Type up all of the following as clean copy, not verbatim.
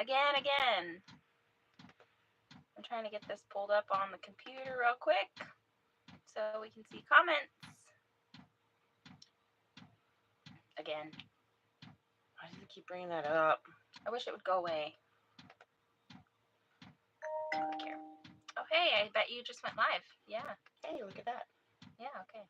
Again. I'm trying to get this pulled up on the computer real quick so we can see comments. Again. Why does it keep bringing that up? I wish it would go away. Click here. Oh, hey, I bet you just went live. Yeah. Hey, look at that. Yeah, okay.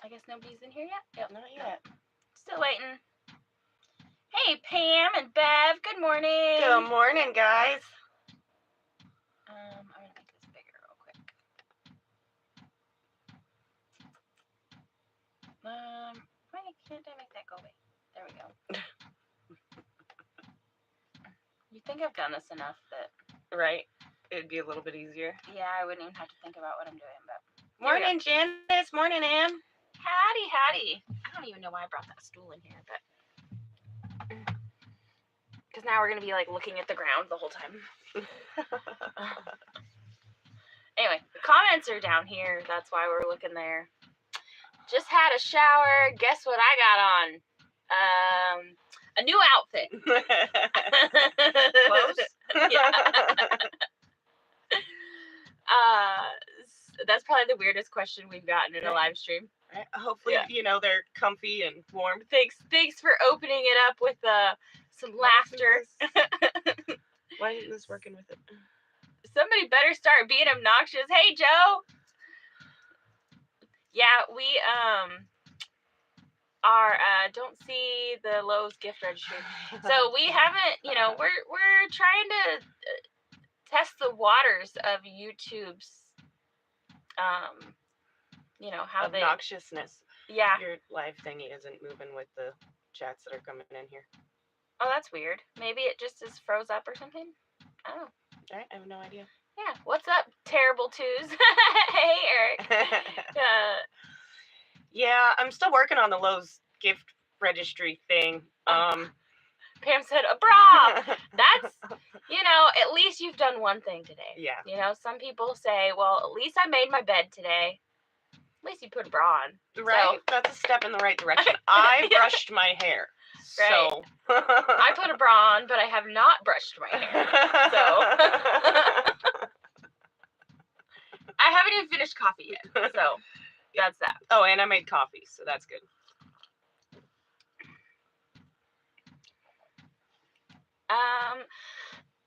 I guess nobody's in here yet? Yep, not yet. Still waiting. Hey, Pam and Bev. Good morning. Good morning, guys. I'm going to make this bigger real quick. Why can't I make that go away? There we go. You'd think I've done this enough that... Right. It'd be a little bit easier. Yeah, I wouldn't even have to think about what I'm doing, but... Morning, Janice. Morning, Ann. Howdy. I don't even know why I brought that stool in here, but... Because now we're going to be, like, looking at the ground the whole time. Anyway, the comments are down here. That's why we're looking there. Just had a shower. Guess what I got on? A new outfit. Close? Yeah. That's probably the weirdest question we've gotten in a live stream. Hopefully, they're comfy and warm. Thanks for opening it up with some laughter. Why isn't this working with it? Somebody better start being obnoxious. Hey, Joe. Yeah, we don't see the Lowe's gift registry. So we haven't, we're trying to test the waters of YouTube's how obnoxiousness. Yeah. Your live thingy isn't moving with the chats that are coming in here. Oh, that's weird. Maybe it just is froze up or something. Oh. I have no idea. Yeah. What's up, Terrible Twos? Hey, Eric. Yeah, I'm still working on the Lowe's gift registry thing. Pam said, a bra. That's, at least you've done one thing today. Yeah. Some people say, well, at least I made my bed today. At least you put a bra on. Right. So, that's a step in the right direction. I brushed my hair. Right. So. I put a bra on, but I have not brushed my hair. So. I haven't even finished coffee yet. So, that's that. Oh, and I made coffee, so that's good.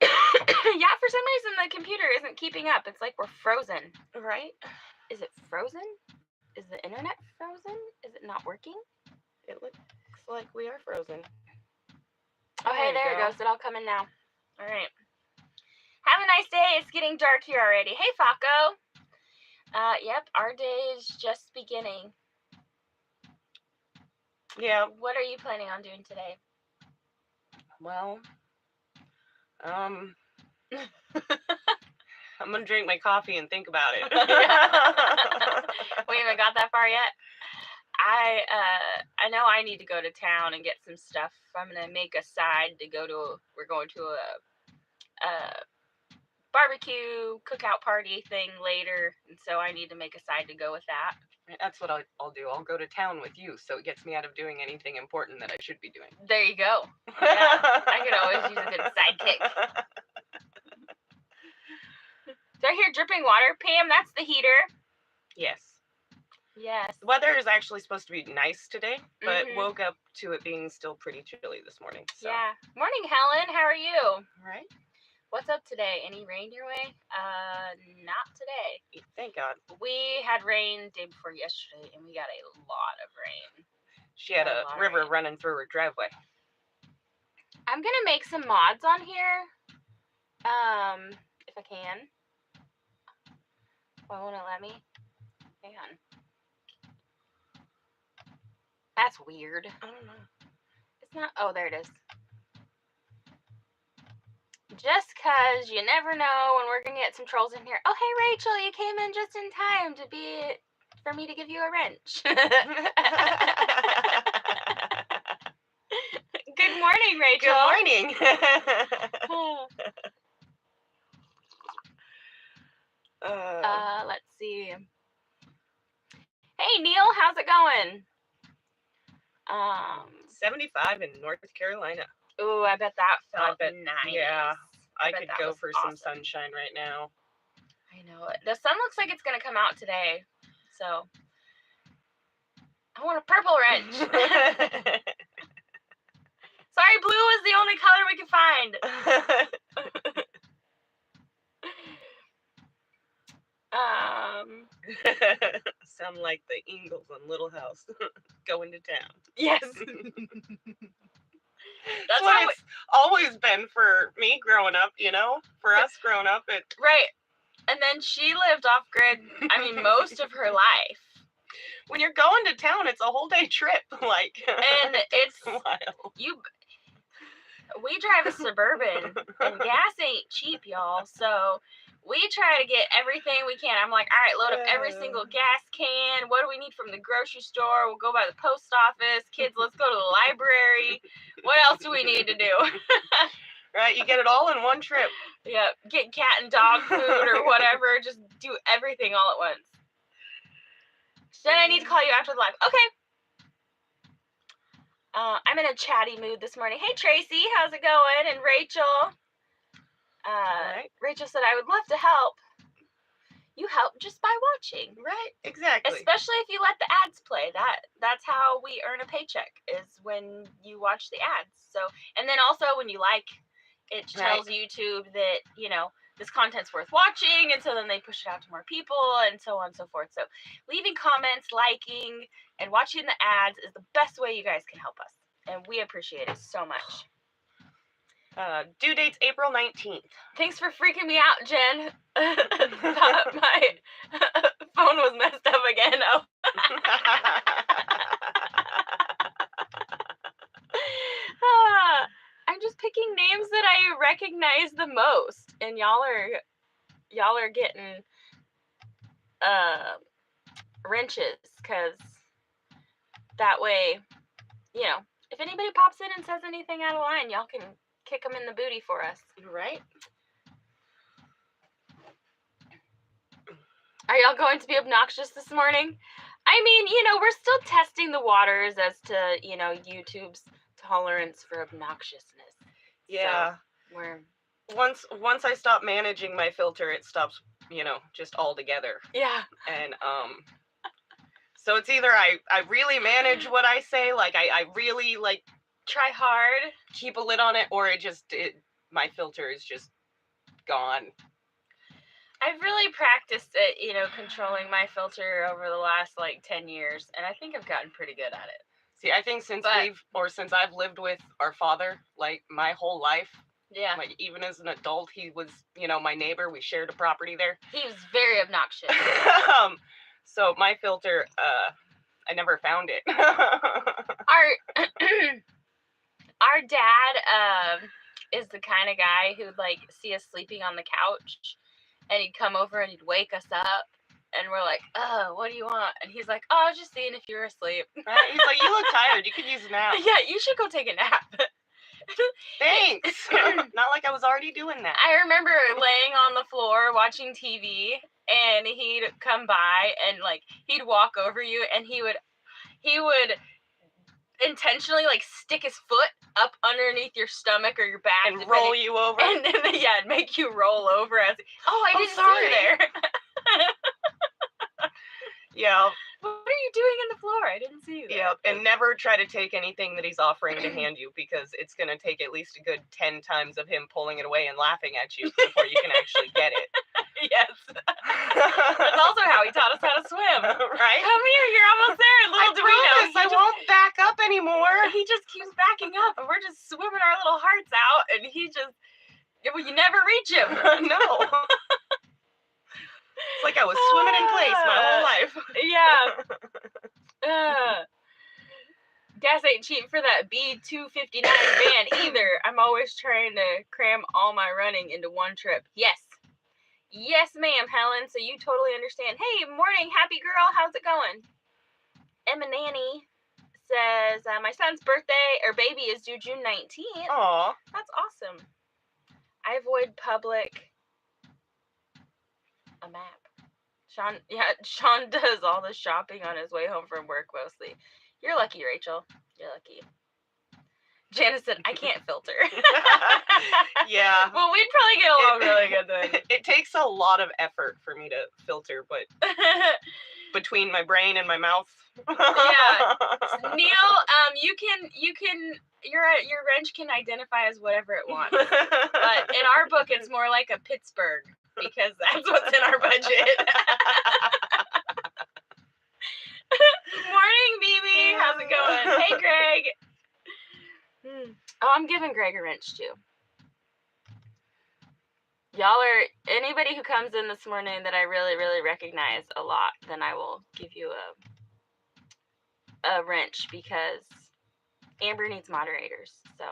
Yeah, for some reason the computer isn't keeping up. It's like we're frozen. Right? Is it frozen? Is the internet frozen? Is it not working? It looks like we are frozen. Oh, hey, there it goes. It all coming now. All right. Have a nice day. It's getting dark here already. Hey, Faco. Yep, our day is just beginning. Yeah. What are you planning on doing today? Well, I'm gonna drink my coffee and think about it. We haven't got that far yet. I know I need to go to town and get some stuff. I'm gonna make a side to go to. We're going to a barbecue cookout party thing later, and so I need to make a side to go with that. That's what I'll do. I'll go to town with you, so it gets me out of doing anything important that I should be doing. There you go. Yeah, I could always use a good sidekick. Do I hear dripping water? Pam, that's the heater. Yes. Yes. The weather is actually supposed to be nice today, but woke up to it being still pretty chilly this morning. So. Yeah. Morning, Helen. How are you? All right. What's up today? Any rain your way? Not today. Thank God. We had rain day before yesterday, and we got a lot of rain. She had a river running through her driveway. I'm gonna make some mods on here, if I can. Why won't it let me? Hang on. That's weird. I don't know. It's not. Oh, there it is. Just cause you never know when we're gonna get some trolls in here. Oh, hey Rachel, you came in just in time for me to give you a wrench. Good morning, Rachel. Good morning. Let's see. Neil, how's it going? 75 in North Carolina. Ooh, I bet that felt nice. Yeah, I could go for awesome. some sunshine right now. I know it. The sun looks like it's gonna come out today, so I want a purple wrench. Sorry, blue is the only color we can find. Sound like the Ingalls on Little House going to town. Yes. That's what it's always been for me growing up, you know? For us growing up. Right. And then she lived off grid, I mean, most of her life. When you're going to town, it's a whole day trip. Like, and it's wild. We drive a Suburban, and gas ain't cheap, y'all. So we try to get everything we can. I'm like, all right, load up every single gas can. What do we need from the grocery store? We'll go by the post office. Kids, let's go to the library. What else do we need to do? Right, you get it all in one trip. Yeah, get cat and dog food or whatever. Just do everything all at once. Then I need to call you after the live. Okay. I'm in a chatty mood this morning. Hey, Tracy, how's it going? And Rachel. Right. Rachel said, I would love to help. You help just by watching. Right, exactly. Especially if you let the ads play. That's how we earn a paycheck, is when you watch the ads. So, and then also when you like, it tells YouTube that, you know, this content's worth watching, and so then they push it out to more people, and so on and so forth. So leaving comments, liking, and watching the ads is the best way you guys can help us, and we appreciate it so much. Due date's April 19th. Thanks for freaking me out, Jen. Thought my phone was messed up again. Oh. I'm just picking names that I recognize the most, and y'all are getting wrenches, because that way, you know, if anybody pops in and says anything out of line, y'all can kick them in the booty for us. Right? Are y'all going to be obnoxious this morning? I mean, you know, we're still testing the waters as to, you know, YouTube's tolerance for obnoxiousness. Yeah. So we're... Once I stop managing my filter, it stops, you know, just altogether. Yeah. And so it's either I really manage what I say, like I really like try hard, keep a lid on it, or my filter is just gone. I've really practiced it, you know, controlling my filter over the last like 10 years, and I think I've gotten pretty good at it. See, I think since I've lived with our father, like my whole life. Yeah. Like even as an adult, he was, you know, my neighbor. We shared a property there. He was very obnoxious. So my filter, I never found it. Our dad is the kind of guy who'd like see us sleeping on the couch, and he'd come over and he'd wake us up, and we're like, oh, what do you want? And he's like, oh, I was just seeing if you were asleep. Right? He's like, you look tired. You could use a nap. Yeah, you should go take a nap. Thanks. Not like I was already doing that. I remember laying on the floor watching TV, and he'd come by and like he'd walk over you, and he would intentionally like stick his foot up underneath your stomach or your back and roll you over, and yeah, make you roll over as I didn't see you there. Yeah. What are you doing in the floor? I didn't see you there. Yeah, and never try to take anything that he's offering to hand you, because it's going to take at least a good 10 times of him pulling it away and laughing at you before you can actually get it. Yes. That's also how he taught us how to swim. Right? Come here, you're almost there, little Dorito. I won't back up anymore. He just keeps backing up, and we're just swimming our little hearts out, and you never reach him. No. It's like I was swimming in place my whole life. Yeah. Gas ain't cheap for that B259 van either. I'm always trying to cram all my running into one trip. Yes. Yes, ma'am, Helen. So you totally understand. Hey, morning, happy girl. How's it going? Emma Nanny says, my son's baby is due June 19th. Aw. That's awesome. I avoid public... A map. Sean does all the shopping on his way home from work mostly. You're lucky, Rachel. You're lucky. Janice said, I can't filter. Yeah. Well, we'd probably get along really good then. It takes a lot of effort for me to filter, but between my brain and my mouth. Yeah. Neil, your wrench can identify as whatever it wants. But in our book, it's more like a Pittsburgh because that's what's in our budget. Morning, Mimi. How's it going? Hey, Greg. Oh, I'm giving Greg a wrench too. Y'all are, anybody who comes in this morning that I really, really recognize a lot, then I will give you a wrench because Amber needs moderators. So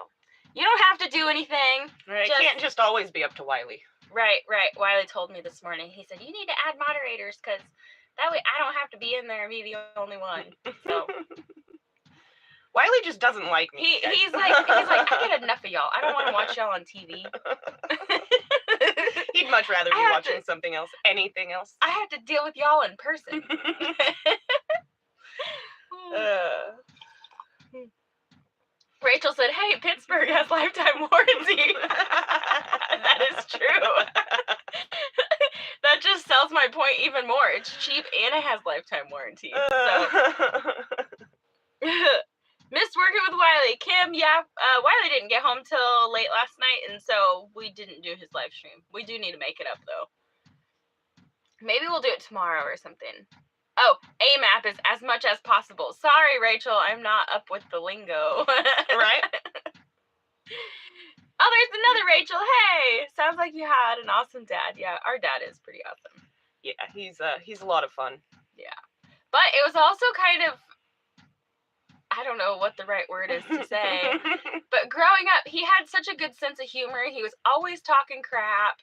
you don't have to do anything. Right, it can't just always be up to Wiley. Right. Wiley told me this morning. He said, you need to add moderators because that way I don't have to be in there and be the only one. So Wiley just doesn't like me. He's like, I get enough of y'all. I don't want to watch y'all on TV. He'd much rather be watching something else, anything else. I have to deal with y'all in person. Rachel said, hey, Pittsburgh has lifetime warranty. That is true. That just sells my point even more. It's cheap and it has lifetime warranty. So. Missed working with Wiley. Kim, Wiley didn't get home till late last night, and so we didn't do his live stream. We do need to make it up, though. Maybe we'll do it tomorrow or something. Oh, AMAP is as much as possible. Sorry, Rachel, I'm not up with the lingo. Right? Oh, there's another Rachel. Hey, sounds like you had an awesome dad. Yeah, our dad is pretty awesome. Yeah, he's a lot of fun. Yeah. But it was also kind of, I don't know what the right word is to say, but growing up, he had such a good sense of humor. He was always talking crap.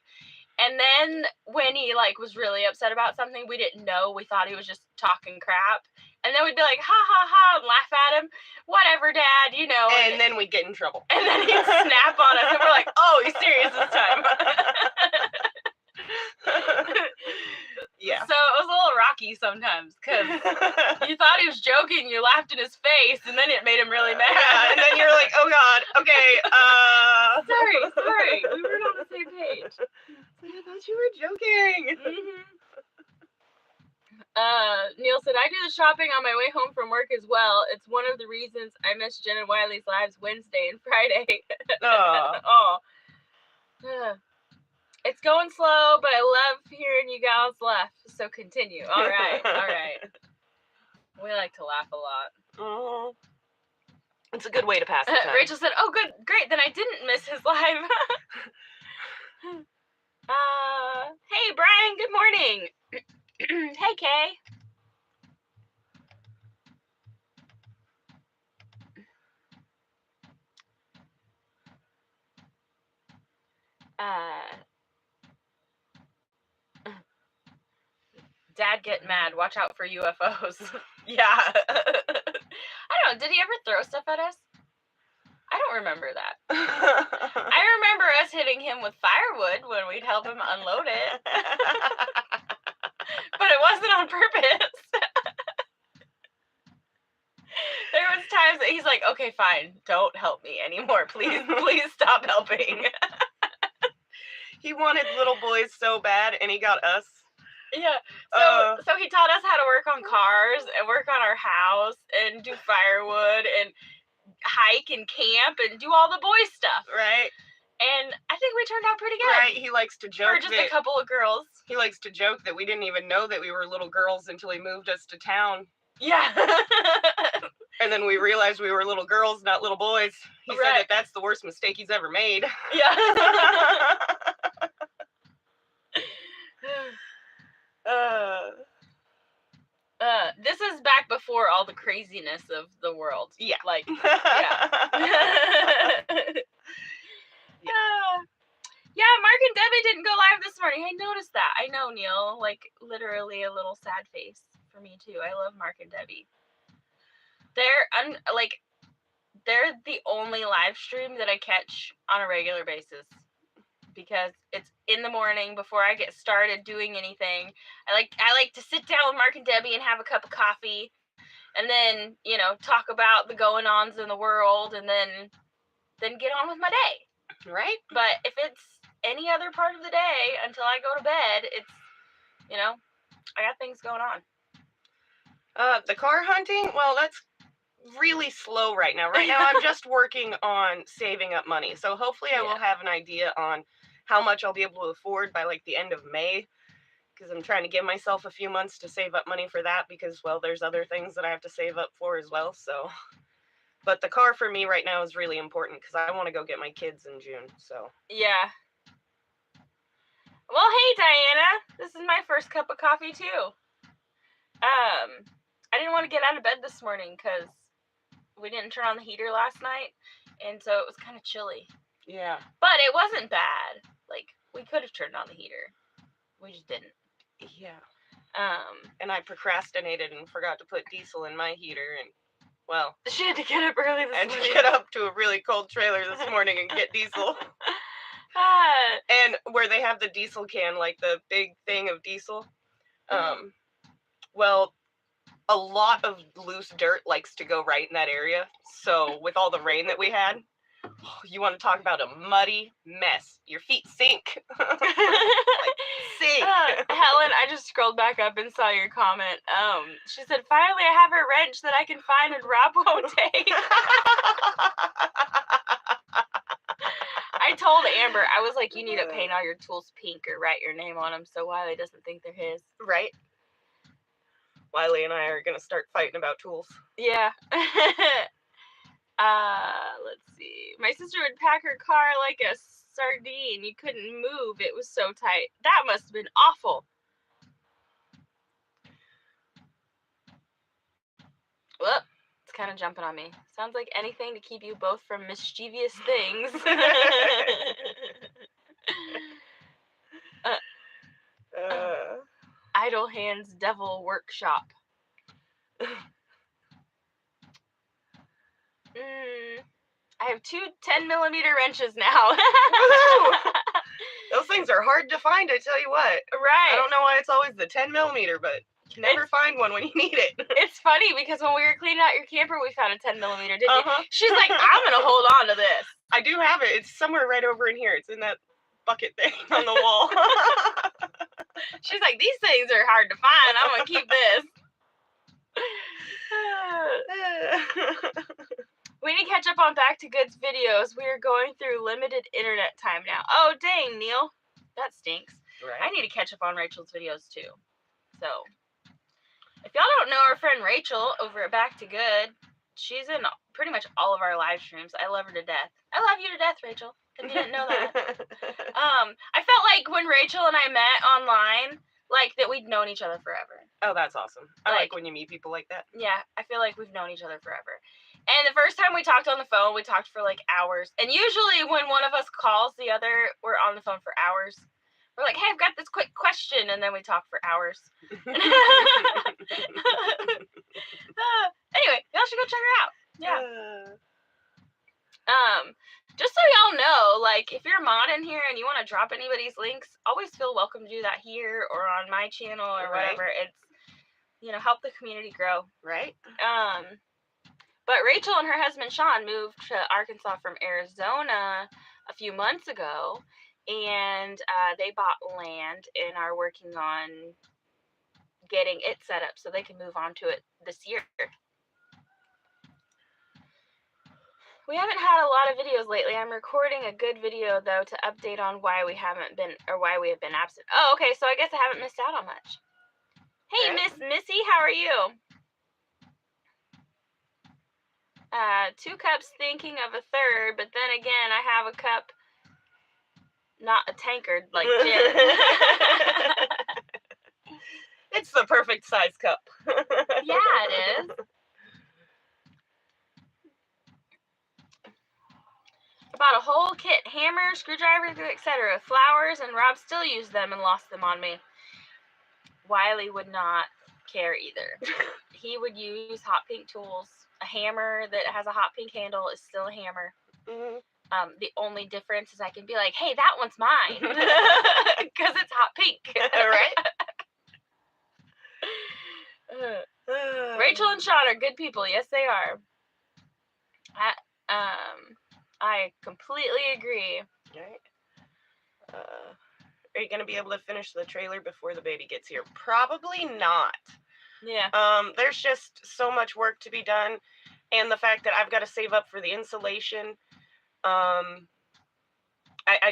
And then when he was really upset about something we didn't know, we thought he was just talking crap. And then we'd be like, ha, ha, ha, and laugh at him. Whatever, Dad, you know. And then we'd get in trouble. And then he'd snap on us, and we're like, oh, he's serious this time. Yeah. So it was a little rocky sometimes, because you thought he was joking, you laughed in his face, and then it made him really mad. Yeah, and then you're like, oh, God, okay, Sorry, we weren't on the same page. I thought you were joking. Mm-hmm. Neil said, I do the shopping on my way home from work as well. It's one of the reasons I miss Jen and Wiley's lives Wednesday and Friday. Oh. It's going slow, but I love hearing you gals laugh. So continue. All right. We like to laugh a lot. Oh. It's a good way to pass the time. Rachel said, oh, good, great. Then I didn't miss his live. Hey, Brian, good morning. Hey, Kay. Dad get mad. Watch out for UFOs. Yeah. I don't know. Did he ever throw stuff at us? I don't remember that. I remember us hitting him with firewood when we'd help him unload it. But it wasn't on purpose. There was times that he's like, okay, fine, don't help me anymore. Please stop helping. He wanted little boys so bad, and he got us. Yeah. So he taught us how to work on cars and work on our house and do firewood and hike and camp and do all the boys stuff. Right. And I think we turned out pretty good. Right. He likes to joke. For just a couple of girls. He likes to joke that we didn't even know that we were little girls until he moved us to town. Yeah. And then we realized we were little girls, not little boys. He said that that's the worst mistake he's ever made. Yeah. This is back before all the craziness of the world. Yeah. Yeah, Mark and Debbie didn't go live this morning. I noticed that. I know, Neil. Literally a little sad face for me, too. I love Mark and Debbie. They're the only live stream that I catch on a regular basis. because it's in the morning before I get started doing anything. I like to sit down with Mark and Debbie and have a cup of coffee, and then talk about the going-ons in the world, and then get on with my day. Right? But if it's any other part of the day until I go to bed, it's I got things going on. The car hunting, well, that's really slow right now. Right now, I'm just working on saving up money. So hopefully I will have an idea on how much I'll be able to afford by like the end of May, because I'm trying to give myself a few months to save up money for that, because, well, there's other things that I have to save up for as well. So, but the car for me right now is really important because I want to go get my kids in June. So yeah. Well, hey Diana, this is my first cup of coffee too. I didn't want to get out of bed this morning because we didn't turn on the heater last night, and so it was kind of chilly. Yeah. But it wasn't bad. Like, we could have turned on the heater. We just didn't. Yeah. And I procrastinated and forgot to put diesel in my heater, and, well, she had to get up early this morning. And to get up to a really cold trailer this morning and get diesel. And where they have the diesel can, like the big thing of diesel, well, a lot of loose dirt likes to go right in that area. So with all the rain that we had, you want to talk about a muddy mess. Your feet sink. Like, sink. Helen, I just scrolled back up and saw your comment. She said, finally I have a wrench that I can find and Rob won't take. I told Amber, I was like, you need to paint all your tools pink or write your name on them so Wiley doesn't think they're his. Right. Wiley and I are going to start fighting about tools. Yeah. Let's see. My sister would pack her car like a sardine. You couldn't move. It was so tight. That must have been awful. Whoop. It's kind of jumping on me. Sounds like anything to keep you both from mischievous things. Idle Hands Devil Workshop. I have 2 10mm wrenches now. Those things are hard to find, I tell you what. Right. I don't know why it's always the 10mm, but you can never find one when you need it. It's funny because when we were cleaning out your camper, we found a 10mm, didn't you? She's like, I'm going to hold on to this. I do have it. It's somewhere right over in here. It's in that bucket thing on the wall. She's like, these things are hard to find. I'm going to keep this. We need to catch up on Back to Goods videos. We are going through limited internet time now. Oh, dang, Neil. That stinks. Right. I need to catch up on Rachel's videos, too. So, if y'all don't know our friend Rachel over at Back to Good, she's in pretty much all of our live streams. I love her to death. I love you to death, Rachel, if you didn't know that. I felt like when Rachel and I met online, like that we'd known each other forever. Oh, that's awesome. I like when you meet people like that. Yeah, I feel like we've known each other forever. And the first time we talked on the phone, we talked for like hours. And usually when one of us calls the other, we're on the phone for hours. We're like, hey, I've got this quick question. And then we talk for hours. Anyway, y'all should go check her out. Yeah. Just so y'all know, like, if you're a mod in here and you want to drop anybody's links, always feel welcome to do that here or on my channel or whatever. It's, help the community grow. Right. But Rachel and her husband Sean moved to Arkansas from Arizona a few months ago, and they bought land and are working on getting it set up so they can move on to it this year. We haven't had a lot of videos lately. I'm recording a good video, though, to update on why we have been absent. Oh, okay, so I guess I haven't missed out on much. Hey, Miss Missy, how are you? 2 cups thinking of a third, but then again, I have a cup, not a tankard, like gin. It's the perfect size cup. Yeah, it is. Bought a whole kit, hammer, screwdrivers, etc. Flowers, and Rob still used them and lost them on me. Wiley would not care either. He would use hot pink tools. A hammer that has a hot pink handle is still a hammer. The only difference is I can be like, hey, that one's mine. Because it's hot pink. Right? Rachel and Sean are good people. Yes, they are. I completely agree. Right. Are you going to be able to finish the trailer before the baby gets here? Probably not. Yeah. There's just so much work to be done, and the fact that I've got to save up for the insulation, I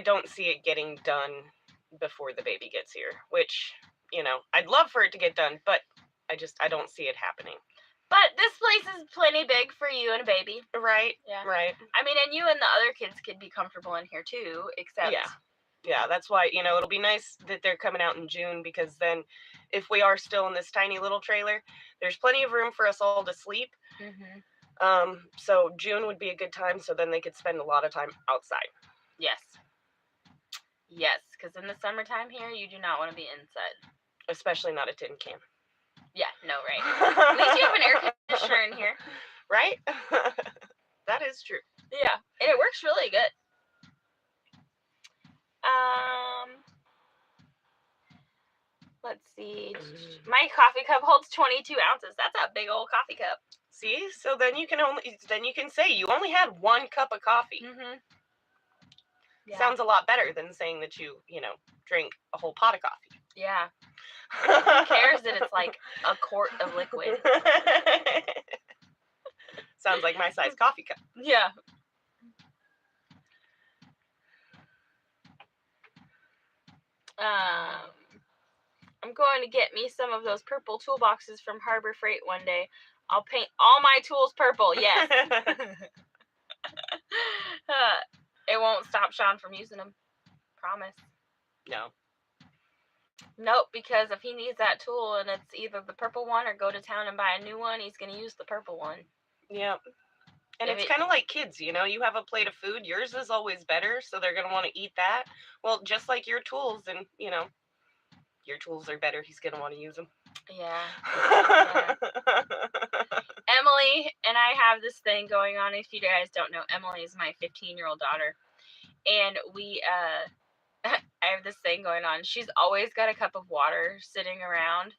don't see it getting done before the baby gets here, which, you know, I'd love for it to get done, but I don't see it happening. But this place is plenty big for you and a baby. Right. Yeah. Right. I mean, and you and the other kids could be comfortable in here too, except... Yeah, that's why, you know, it'll be nice that they're coming out in June, because then if we are still in this tiny little trailer, there's plenty of room for us all to sleep. Mm-hmm. So June would be a good time, so then they could spend a lot of time outside. Yes. Yes, because in the summertime here, you do not want to be inside. Especially not a tin can. Yeah, no, right. At least you have an air conditioner in here. Right? That is true. Yeah, and it works really good. Let's see. My coffee cup holds 22 ounces. That's a big old coffee cup. See? So then you can say you only had 1 cup of coffee. Mm-hmm. Yeah. Sounds a lot better than saying that you drink a whole pot of coffee. Yeah. Who cares that it's like a quart of liquid? Sounds like my size coffee cup. Yeah. I'm going to get me some of those purple toolboxes from Harbor Freight one day. I'll paint all my tools purple. Yes. It won't stop Sean from using them. Promise. No. Nope, because if he needs that tool and it's either the purple one or go to town and buy a new one, he's going to use the purple one. Yeah. And it's kind of like kids, you have a plate of food. Yours is always better, so they're going to want to eat that. Well, just like your tools, and, your tools are better. He's going to want to use them. Yeah. Emily and I have this thing going on. If you guys don't know, Emily is my 15-year-old daughter. And I have this thing going on. She's always got a cup of water sitting around.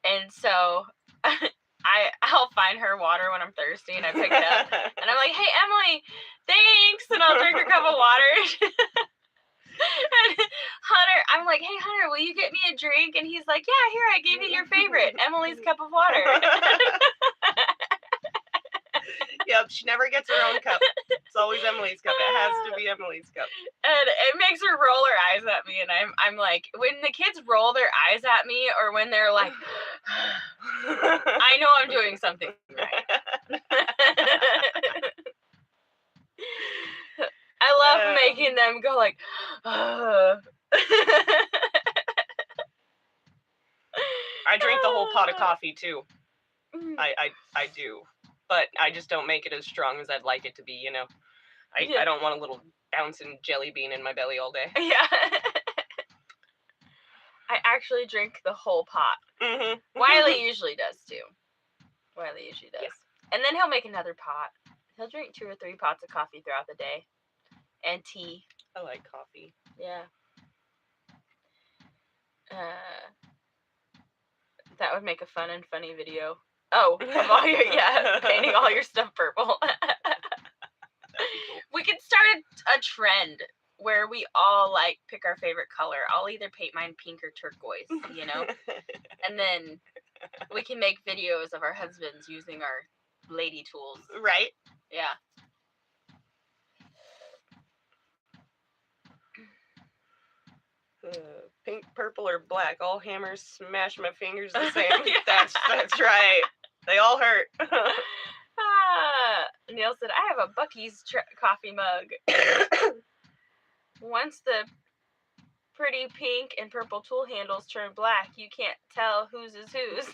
And so I'll find her water when I'm thirsty and I pick it up. And I'm like, hey, Emily, thanks. And I'll drink her cup of water. And Hunter, I'm like, hey, Hunter, will you get me a drink? And he's like, yeah, here, I gave you your favorite, Emily's cup of water. Yep, she never gets her own cup. It's always Emily's cup. It has to be Emily's cup. And it makes her roll her eyes at me. And I'm like, when the kids roll their eyes at me, or when they're like, I know I'm doing something right. I love making them go like, I drink the whole pot of coffee too. I do. But I just don't make it as strong as I'd like it to be, I don't want a little bouncing jelly bean in my belly all day. Yeah. I actually drink the whole pot. Mm-hmm. Wiley usually does too. Wiley usually does. Yeah. And then he'll make another pot. He'll drink 2 or 3 pots of coffee throughout the day. And tea. I like coffee. Yeah. That would make a fun and funny video. Oh, of all your, painting all your stuff purple. We could start a trend where we all pick our favorite color. I'll either paint mine pink or turquoise, and then we can make videos of our husbands using our lady tools. Right? Yeah. Pink, purple, or black. All hammers smash my fingers the same. Yeah. That's right. They all hurt. Neil said, I have a Buc-ee's coffee mug. Once the pretty pink and purple tool handles turn black, you can't tell whose is whose.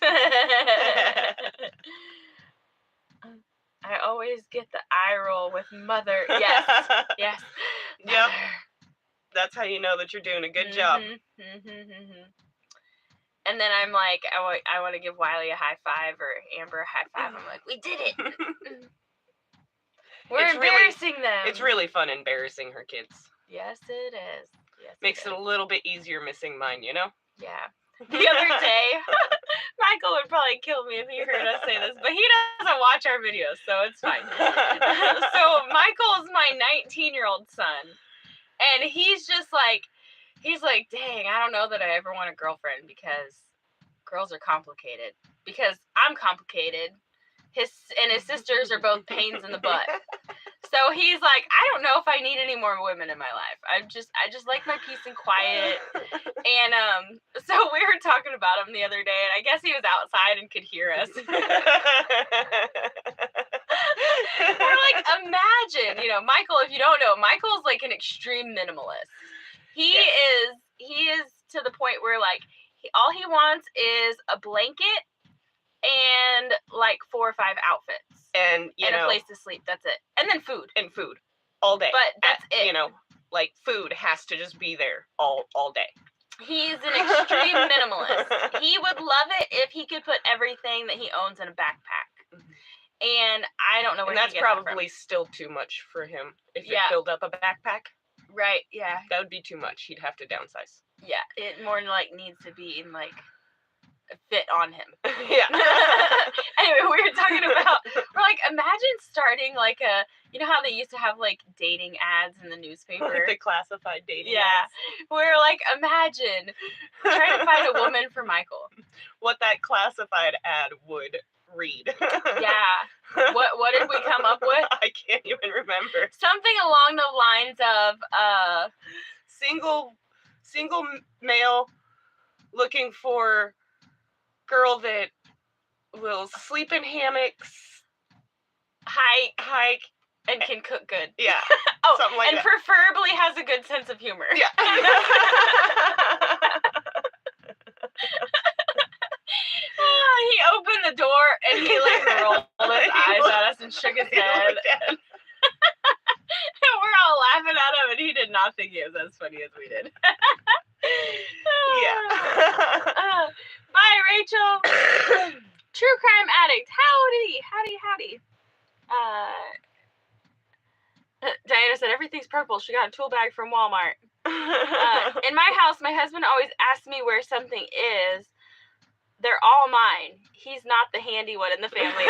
I always get the eye roll with mother. Yes. Yes. Mother. Yep. That's how you know that you're doing a good job. And then I'm like, I want to give Wiley a high five or Amber a high five. I'm like, we did it. We're embarrassing them. It's really fun embarrassing her kids. Yes, it is. Yes, Makes it a little bit easier missing mine, you know? Yeah. The other day, Michael would probably kill me if he heard us say this, but he doesn't watch our videos, so it's fine. So Michael's my 19-year-old son, and he's like, dang, I don't know that I ever want a girlfriend because girls are complicated. Because I'm complicated. His sisters are both pains in the butt. So he's like, I don't know if I need any more women in my life. I just like my peace and quiet. And so we were talking about him the other day, and I guess he was outside and could hear us. We're like, imagine, Michael, if you don't know, Michael's like an extreme minimalist. He is to the point where like all he wants is a blanket and like 4 or 5 outfits and a place to sleep. That's it. And then food all day. But that's it. Like food has to just be there all day. He's an extreme minimalist. He would love it if he could put everything that he owns in a backpack. And I don't know where he gets that from. That's probably still too much for him. If it filled up a backpack. Right, yeah. That would be too much. He'd have to downsize. Yeah, it more like needs to be in like fit on him. Yeah. Anyway, we were talking about, we're like, imagine starting like a, how they used to have like dating ads in the newspaper? Like the classified dating ads. We're like, imagine trying to find a woman for Michael. What that classified ad would read. Yeah. What did we come up with? I can't even remember. Something along the lines of single male looking for girl that will sleep in hammocks, hike, and can cook good. Yeah. Something like that. And preferably has a good sense of humor. Yeah. He opened the door and he like rolled his eyes at us and shook his head. And we're all laughing at him, and he did not think he was as funny as we did. Yeah. Bye, Rachel. True crime addict. Howdy. Diana said everything's purple. She got a tool bag from Walmart. In my house, my husband always asks me where something is. They're all mine. He's not the handy one in the family.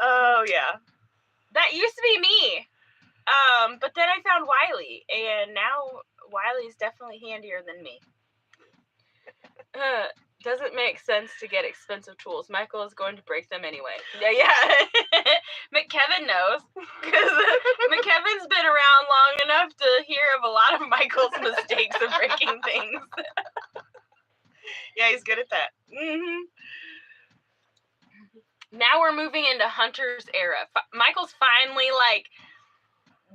Oh, yeah. That used to be me. But then I found Wiley, and now Wiley's definitely handier than me. Doesn't make sense to get expensive tools. Michael is going to break them anyway. Yeah. McKevin knows, because McKevin's been around long enough to hear of a lot of Michael's mistakes of breaking things. Yeah, he's good at that. Mm-hmm. Now we're moving into Hunter's era. Michael's finally like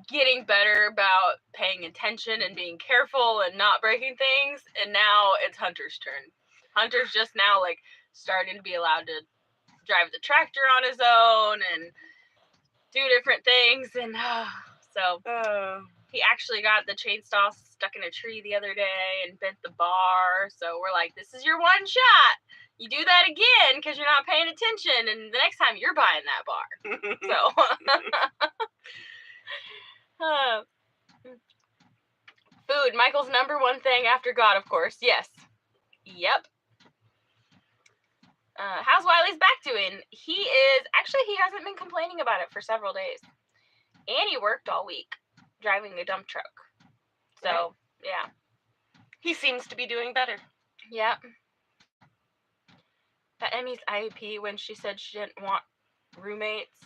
getting better about paying attention and being careful and not breaking things, and now it's Hunter's turn. Hunter's just now like starting to be allowed to drive the tractor on his own and do different things, and he actually got the chainsaw stuck in a tree the other day and bent the bar. So we're like, this is your one shot. You do that again because you're not paying attention, and the next time you're buying that bar. So food, Michael's number one thing after God, of course. Yes. Yep. How's Wiley's back doing? He hasn't been complaining about it for several days. And he worked all week driving a dump truck. So, right. Yeah. He seems to be doing better. Yep. At Emmy's IEP, when she said she didn't want roommates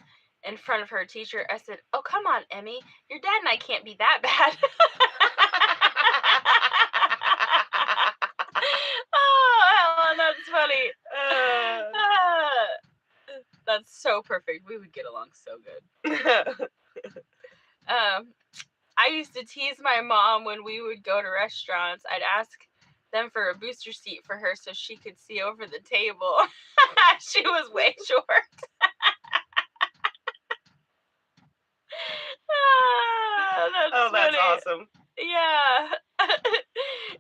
in front of her teacher, I said, oh, come on, Emmy. Your dad and I can't be that bad. Oh, Ellen, that's funny. That's so perfect. We would get along so good. I used to tease my mom when we would go to restaurants. I'd ask them for a booster seat for her so she could see over the table. She was way short. That's awesome. Yeah.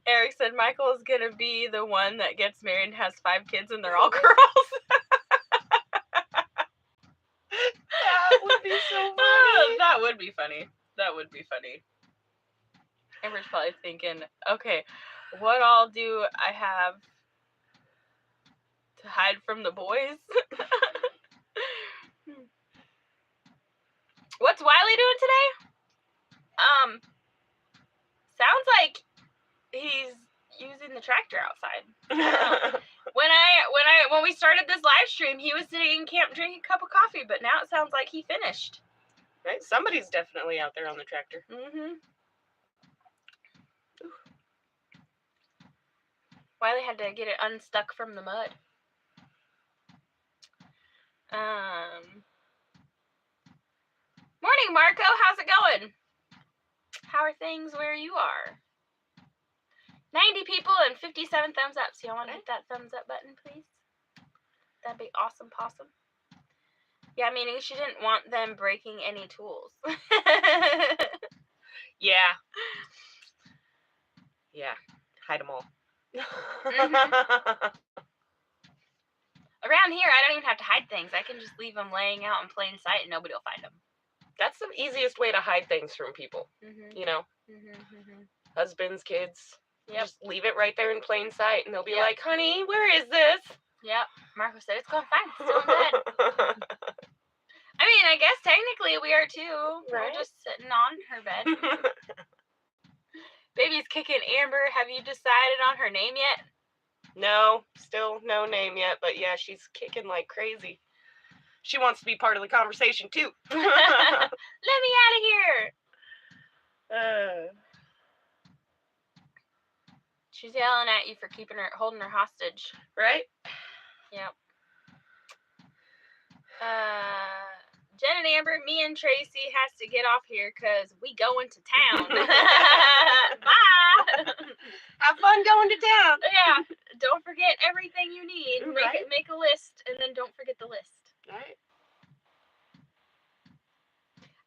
Eric said Michael is going to be the one that gets married and has 5 kids and they're all girls. That would be funny. That would be funny. Amber's probably thinking, okay, what all do I have to hide from the boys? What's Wiley doing today? Sounds like he's using the tractor outside. When we started this live stream, he was sitting in camp drinking a cup of coffee, but now it sounds like he finished. Right? Somebody's definitely out there on the tractor. Mm-hmm. Wiley had to get it unstuck from the mud. Morning, Marco. How's it going? How are things where you are? 90 people and 57 thumbs up. So y'all want to hit that thumbs up button, please? That'd be awesome possum. Yeah, meaning she didn't want them breaking any tools. Yeah. Yeah. Hide them all. Mm-hmm. Around here, I don't even have to hide things. I can just leave them laying out in plain sight and nobody will find them. That's the easiest way to hide things from people. Mm-hmm. You know? Mm-hmm. Husbands, kids. Yep. Just leave it right there in plain sight and they'll be like, honey, where is this? Yep. Marco said it's going fine. It's still in bed. I mean, I guess technically we are too. Right? We're just sitting on her bed. Baby's kicking Amber. Have you decided on her name yet? No, still no name yet, but yeah, she's kicking like crazy. She wants to be part of the conversation too. Let me out of here. She's yelling at you for holding her hostage. Right? Yep. Jen and Amber, me and Tracy has to get off here because we going to town. Bye. Have fun going to town. Yeah. Don't forget everything you need. Right. Make a list and then don't forget the list. Right.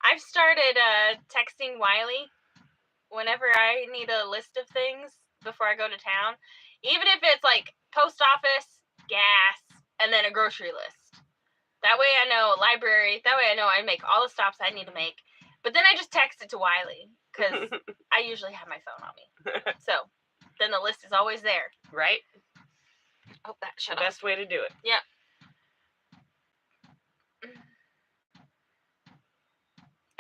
I've started texting Wiley whenever I need a list of things before I go to town. Even if it's like post office, gas, and then a grocery list. That way I know library. That way I know I make all the stops I need to make. But then I just text it to Wiley because I usually have my phone on me. So then the list is always there. Right? Oh, that shut the off. best way to do it. Yep.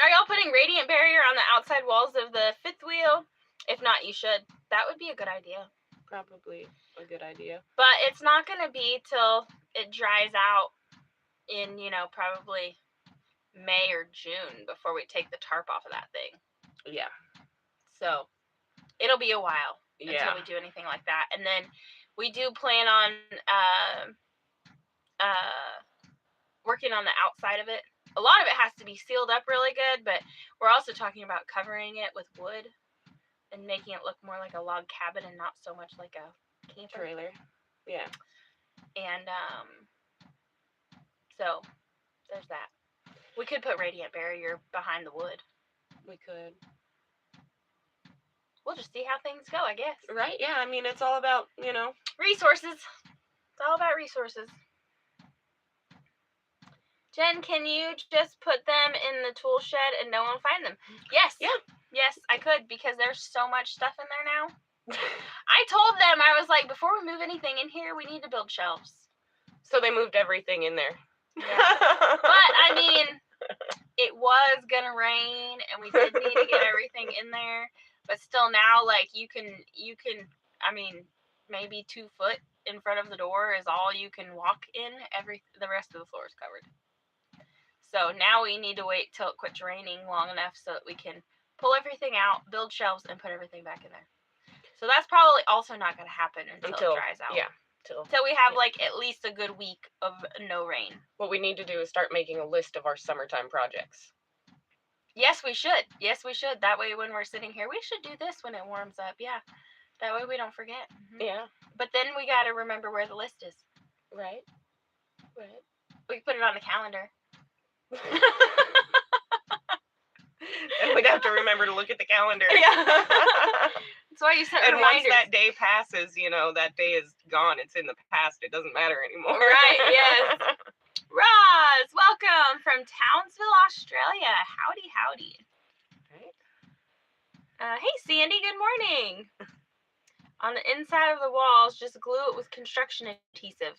Are y'all putting radiant barrier on the outside walls of the fifth wheel? If not, you should. That would be a good idea. Probably a good idea. But it's not going to be till it dries out in, probably May or June before we take the tarp off of that thing. Yeah. So it'll be a while until we do anything like that. And then we do plan on working on the outside of it. A lot of it has to be sealed up really good, but we're also talking about covering it with wood and making it look more like a log cabin and not so much like a camper trailer. Yeah. And so there's that. We could put radiant barrier behind the wood. We could. We'll just see how things go, I guess. Right? Yeah. I mean, it's all about, resources. It's all about resources. Jen, can you just put them in the tool shed and no one will find them? Yes. Yeah. Yes, I could because there's so much stuff in there now. I told them, I was like, before we move anything in here, we need to build shelves. So they moved everything in there. Yeah. But, I mean, it was going to rain and we did need to get everything in there. But still now, like, you can, I mean, maybe 2 foot in front of the door is all you can walk in. The rest of the floor is covered. So now we need to wait till it quits raining long enough so that we can pull everything out, build shelves, and put everything back in there. So that's probably also not going to happen until it dries out. Yeah. Till we have like at least a good week of no rain. What we need to do is start making a list of our summertime projects. Yes, we should. Yes, we should. That way when we're sitting here, we should do this when it warms up. Yeah. That way we don't forget. Mm-hmm. Yeah. But then we got to remember where the list is. Right. Right. We can put it on the calendar. And we'd have to remember to look at the calendar. Yeah. That's why you set reminders. And once that day passes, that day is gone. It's in the past. It doesn't matter anymore. Right, yes. Roz, welcome from Townsville, Australia. Howdy, howdy. Right. Hey, Sandy, good morning. On the inside of the walls, just glue it with construction adhesive.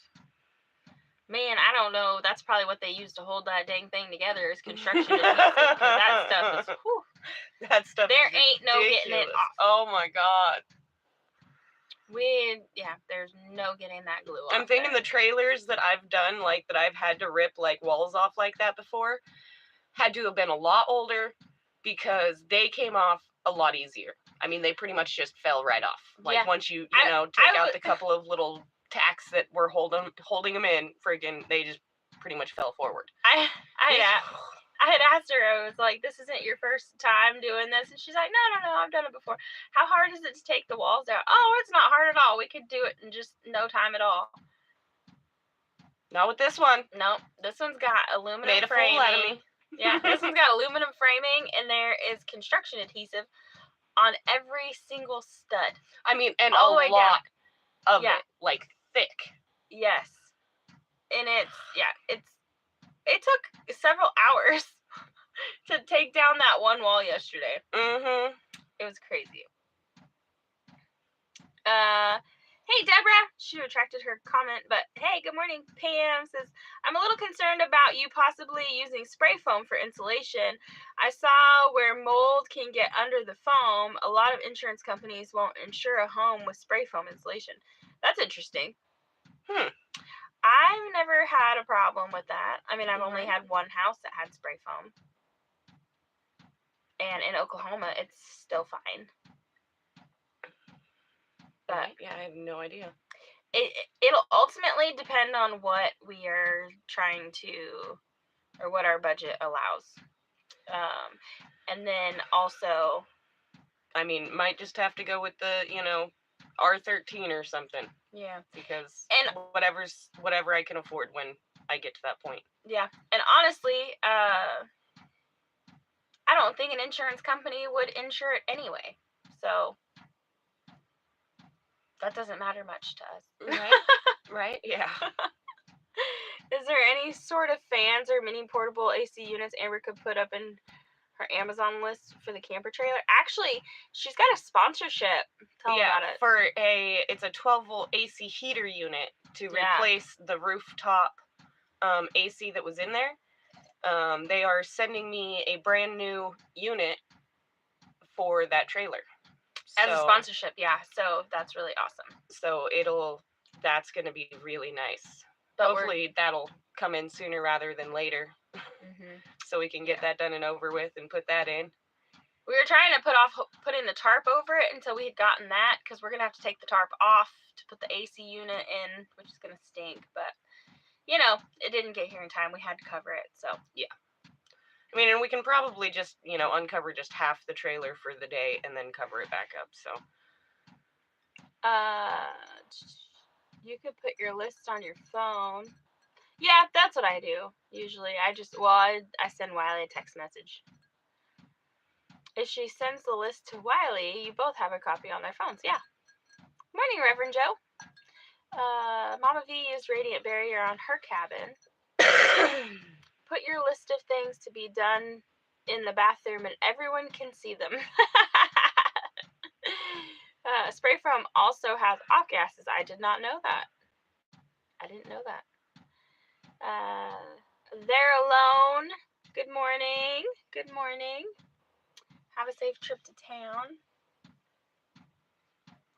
Man, I don't know. That's probably what they use to hold that dang thing together is construction adhesive. Because that stuff is, whew. That stuff there is ain't no getting it off. Oh my God. There's no getting that glue off. I'm thinking the trailers that I've done, like that I've had to rip like walls off like that before, had to have been a lot older because they came off a lot easier. I mean, they pretty much just fell right off. Like once you take out the couple of little tacks that were holding them in, friggin', they just pretty much fell forward. I had asked her, I was like, this isn't your first time doing this? And she's like, no, I've done it before. How hard is it to take the walls out? Oh, it's not hard at all. We could do it in just no time at all. Not with this one. Nope. This one's got aluminum Made a framing. fool out of me. Yeah, this one's got aluminum framing, and there is construction adhesive on every single stud. I mean, and all the way lot down. of it, like thick. Yes. And it took several hours to take down that one wall yesterday. Mm-hmm. It was crazy. Hey, Deborah. She retracted her comment, but hey, good morning. Pam says, I'm a little concerned about you possibly using spray foam for insulation. I saw where mold can get under the foam. A lot of insurance companies won't insure a home with spray foam insulation. That's interesting. I've never had a problem with that. I mean, I've only had one house that had spray foam. And in Oklahoma, it's still fine. But yeah, I have no idea. It'll ultimately depend on what we are trying to, or what our budget allows. And then also, I mean, might just have to go with the, R13 or something. Yeah. Because whatever I can afford when I get to that point. Yeah. And honestly, I don't think an insurance company would insure it anyway. So that doesn't matter much to us. Right? Right? Yeah. Is there any sort of fans or mini portable AC units Amber could put up in her Amazon list for the camper trailer? Actually, she's got a sponsorship. Tell me about it. It's a 12-volt AC heater unit to replace the rooftop AC that was in there. They are sending me a brand new unit for that trailer. As a sponsorship, yeah. So that's really awesome. So that's going to be really nice. But hopefully that'll come in sooner rather than later. Mm-hmm. So we can get that done and over with and put that in. We were trying to put in the tarp over it until we had gotten that, because we're going to have to take the tarp off to put the AC unit in, which is going to stink. But, it didn't get here in time. We had to cover it, so. Yeah. I mean, and we can probably just, uncover just half the trailer for the day and then cover it back up, so. You could put your list on your phone. Yeah, that's what I do. Usually, I send Wiley a text message. If she sends the list to Wiley, you both have a copy on their phones. Yeah. Morning, Reverend Joe. Mama V used Radiant Barrier on her cabin. Put your list of things to be done in the bathroom and everyone can see them. Spray foam also has off gases. I did not know that. I didn't know that. They're alone. Good morning. Good morning. Have a safe trip to town.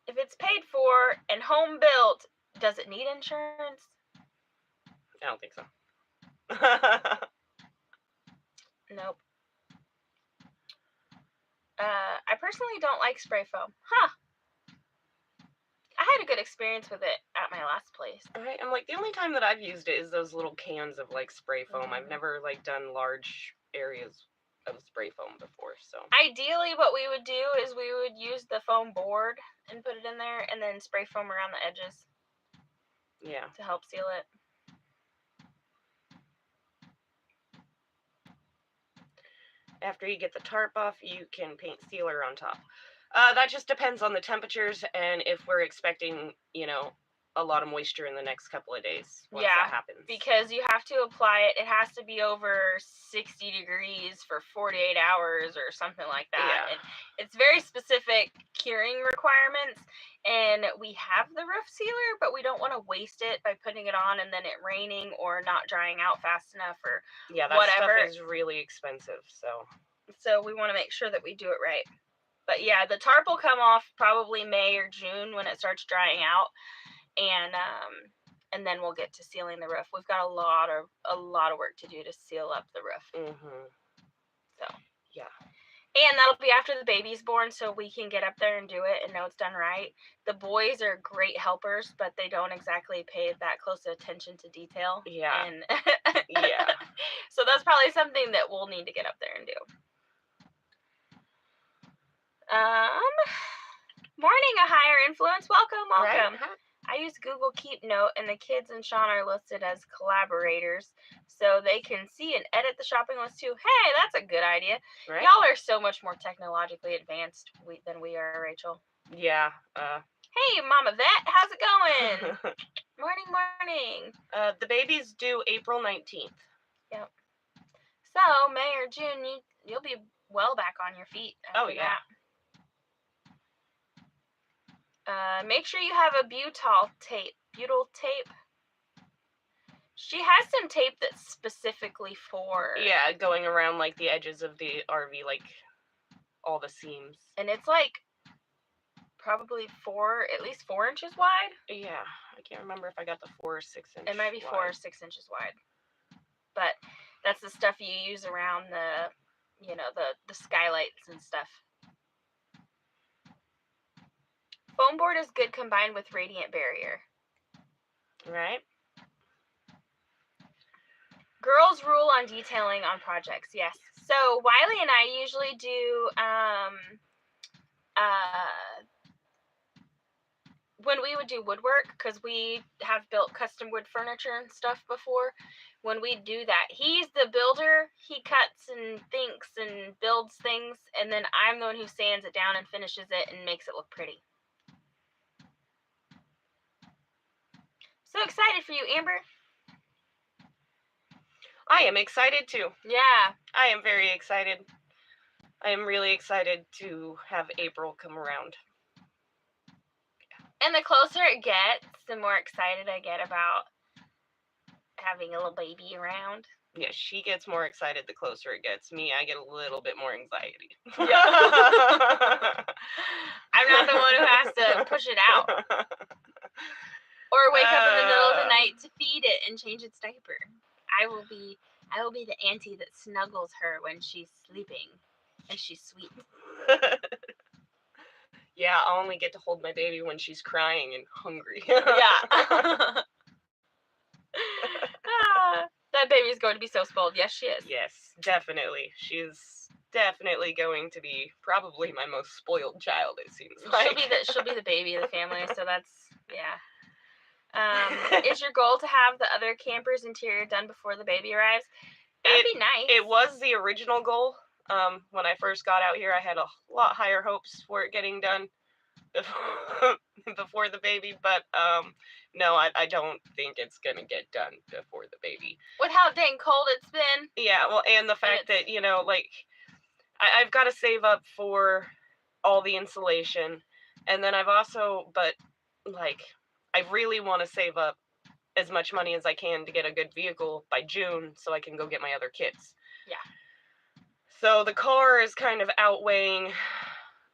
If it's paid for and home built, does it need insurance? I don't think so. Nope. I personally don't like spray foam. Huh. I had a good experience with it at my last place. Right. I'm like, the only time that I've used it is those little cans of like spray foam. Mm-hmm. I've never done large areas of spray foam before, so. Ideally, what we would do is we would use the foam board and put it in there and then spray foam around the edges. Yeah. To help seal it. After you get the tarp off, you can paint sealer on top. That just depends on the temperatures and if we're expecting, a lot of moisture in the next couple of days once that happens. Because you have to apply it. It has to be over 60 degrees for 48 hours or something like that. Yeah. And it's very specific curing requirements. And we have the roof sealer, but we don't want to waste it by putting it on and then it raining or not drying out fast enough or that whatever. Stuff is really expensive. So we want to make sure that we do it right. But yeah, the tarp will come off probably May or June when it starts drying out. And then we'll get to sealing the roof. We've got a lot of work to do to seal up the roof. So yeah, and that'll be after the baby's born, so we can get up there and do it and know it's done right. The boys are great helpers, but they don't exactly pay that close attention to detail. Yeah. And yeah. So that's probably something that we'll need to get up there and do. Morning, a higher influence. Welcome. Right. I use Google Keep Note, and the kids and Sean are listed as collaborators, so they can see and edit the shopping list too. Hey, that's a good idea. Right. Y'all are so much more technologically advanced than we are, Rachel. Yeah. Hey, Mama Vet, how's it going? Morning. The baby's due April 19th. Yep. So May or June, you'll be well back on your feet after that. Make sure you have a butyl tape. She has some tape that's specifically for... Yeah, going around, like, the edges of the RV, like, all the seams. And it's, like, probably at least 4 inches wide? Yeah, I can't remember if I got the 4 or 6 inch It might be 4 or 6 inches wide. But that's the stuff you use around the skylights and stuff. Foam board is good combined with radiant barrier. Right. Girls rule on detailing on projects, yes. So Wiley and I usually do when we would do woodwork, because we have built custom wood furniture and stuff before. When we do that, he's the builder. He cuts and thinks and builds things, and then I'm the one who sands it down and finishes it and makes it look pretty. So excited for you, Amber. I am excited too. Yeah. I am very excited. I am really excited to have April come around. And the closer it gets, the more excited I get about having a little baby around. Yeah, she gets more excited the closer it gets. Me, I get a little bit more anxiety. Yeah. I'm not the one who has to push it out. Or wake up in the middle of the night to feed it and change its diaper. I will be the auntie that snuggles her when she's sleeping, and she's sweet. Yeah, I'll only get to hold my baby when she's crying and hungry. Yeah. That baby's going to be so spoiled. Yes, she is. Yes, definitely. She's definitely going to be probably my most spoiled child, it seems like. She'll be the baby of the family, so that's, yeah. Is your goal to have the other camper's interior done before the baby arrives? That'd be nice. It was the original goal. When I first got out here, I had a lot higher hopes for it getting done before the baby, but no, I don't think it's gonna get done before the baby. With how dang cold it's been. Yeah, well, and the fact that, like, I've got to save up for all the insulation, and then I've also, but, like, I really want to save up as much money as I can to get a good vehicle by June so I can go get my other kids. Yeah. So the car is kind of outweighing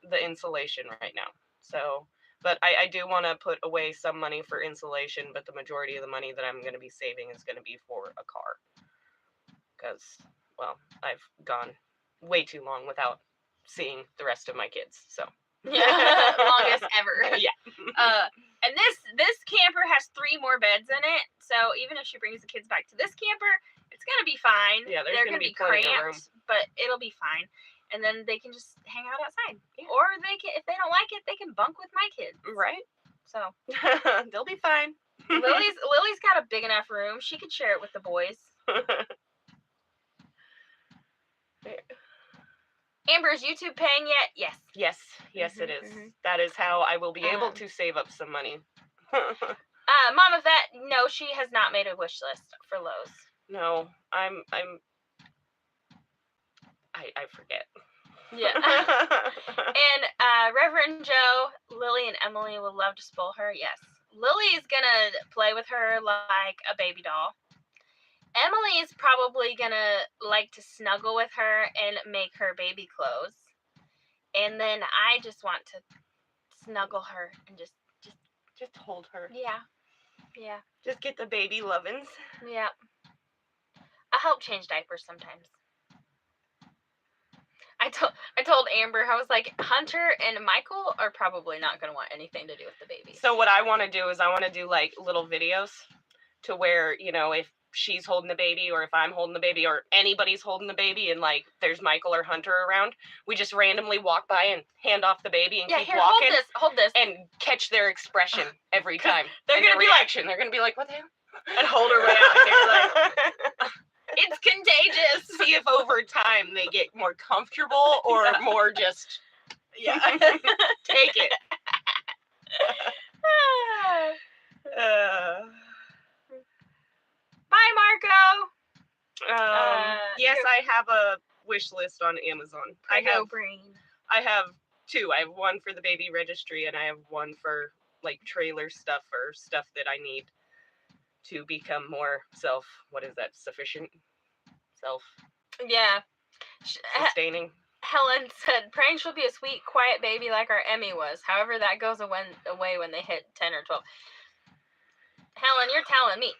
the insulation right now. So, but I do want to put away some money for insulation, but the majority of the money that I'm going to be saving is going to be for a car. Because, well, I've gone way too long without seeing the rest of my kids, so. Yeah, longest ever. Yeah. And this camper has 3 more beds in it, so even if she brings the kids back to this camper, it's gonna be fine. Yeah, they're gonna be cramped, but it'll be fine. And then they can just hang out outside, or they can, if they don't like it, they can bunk with my kids. Right. So they'll be fine. Lily's got a big enough room; she could share it with the boys. Amber, is YouTube paying yet? Yes. Yes, it is. Mm-hmm. That is how I will be able to save up some money. Mama Vet, no, she has not made a wish list for Lowe's. No, I forget. Yeah. And Reverend Joe, Lily and Emily will love to spoil her. Yes. Lily's gonna play with her like a baby doll. Emily's probably gonna like to snuggle with her and make her baby clothes. And then I just want to snuggle her and just hold her. Yeah. Yeah. Just get the baby lovin's. Yeah. I help change diapers sometimes. I told Amber, I was like, Hunter and Michael are probably not going to want anything to do with the baby. So what I want to do is I want to do like little videos to where, you know, if she's holding the baby or if I'm holding the baby or anybody's holding the baby and like there's Michael or Hunter around, we just randomly walk by and hand off the baby and keep walking. Hold this. And catch their expression every time. They're going to be reaction. They're going to be like, what the hell? And hold her way out here like... It's contagious. See if over time they get more comfortable or more just, take it. Bye, Marco. Yes, I have a wish list on Amazon. I have two. I have one for the baby registry and I have one for like trailer stuff or stuff that I need to become more sufficient, sustaining. Helen said, praying she'll be a sweet, quiet baby like our Emmy was. However, that goes away when they hit 10 or 12. Helen, you're telling me.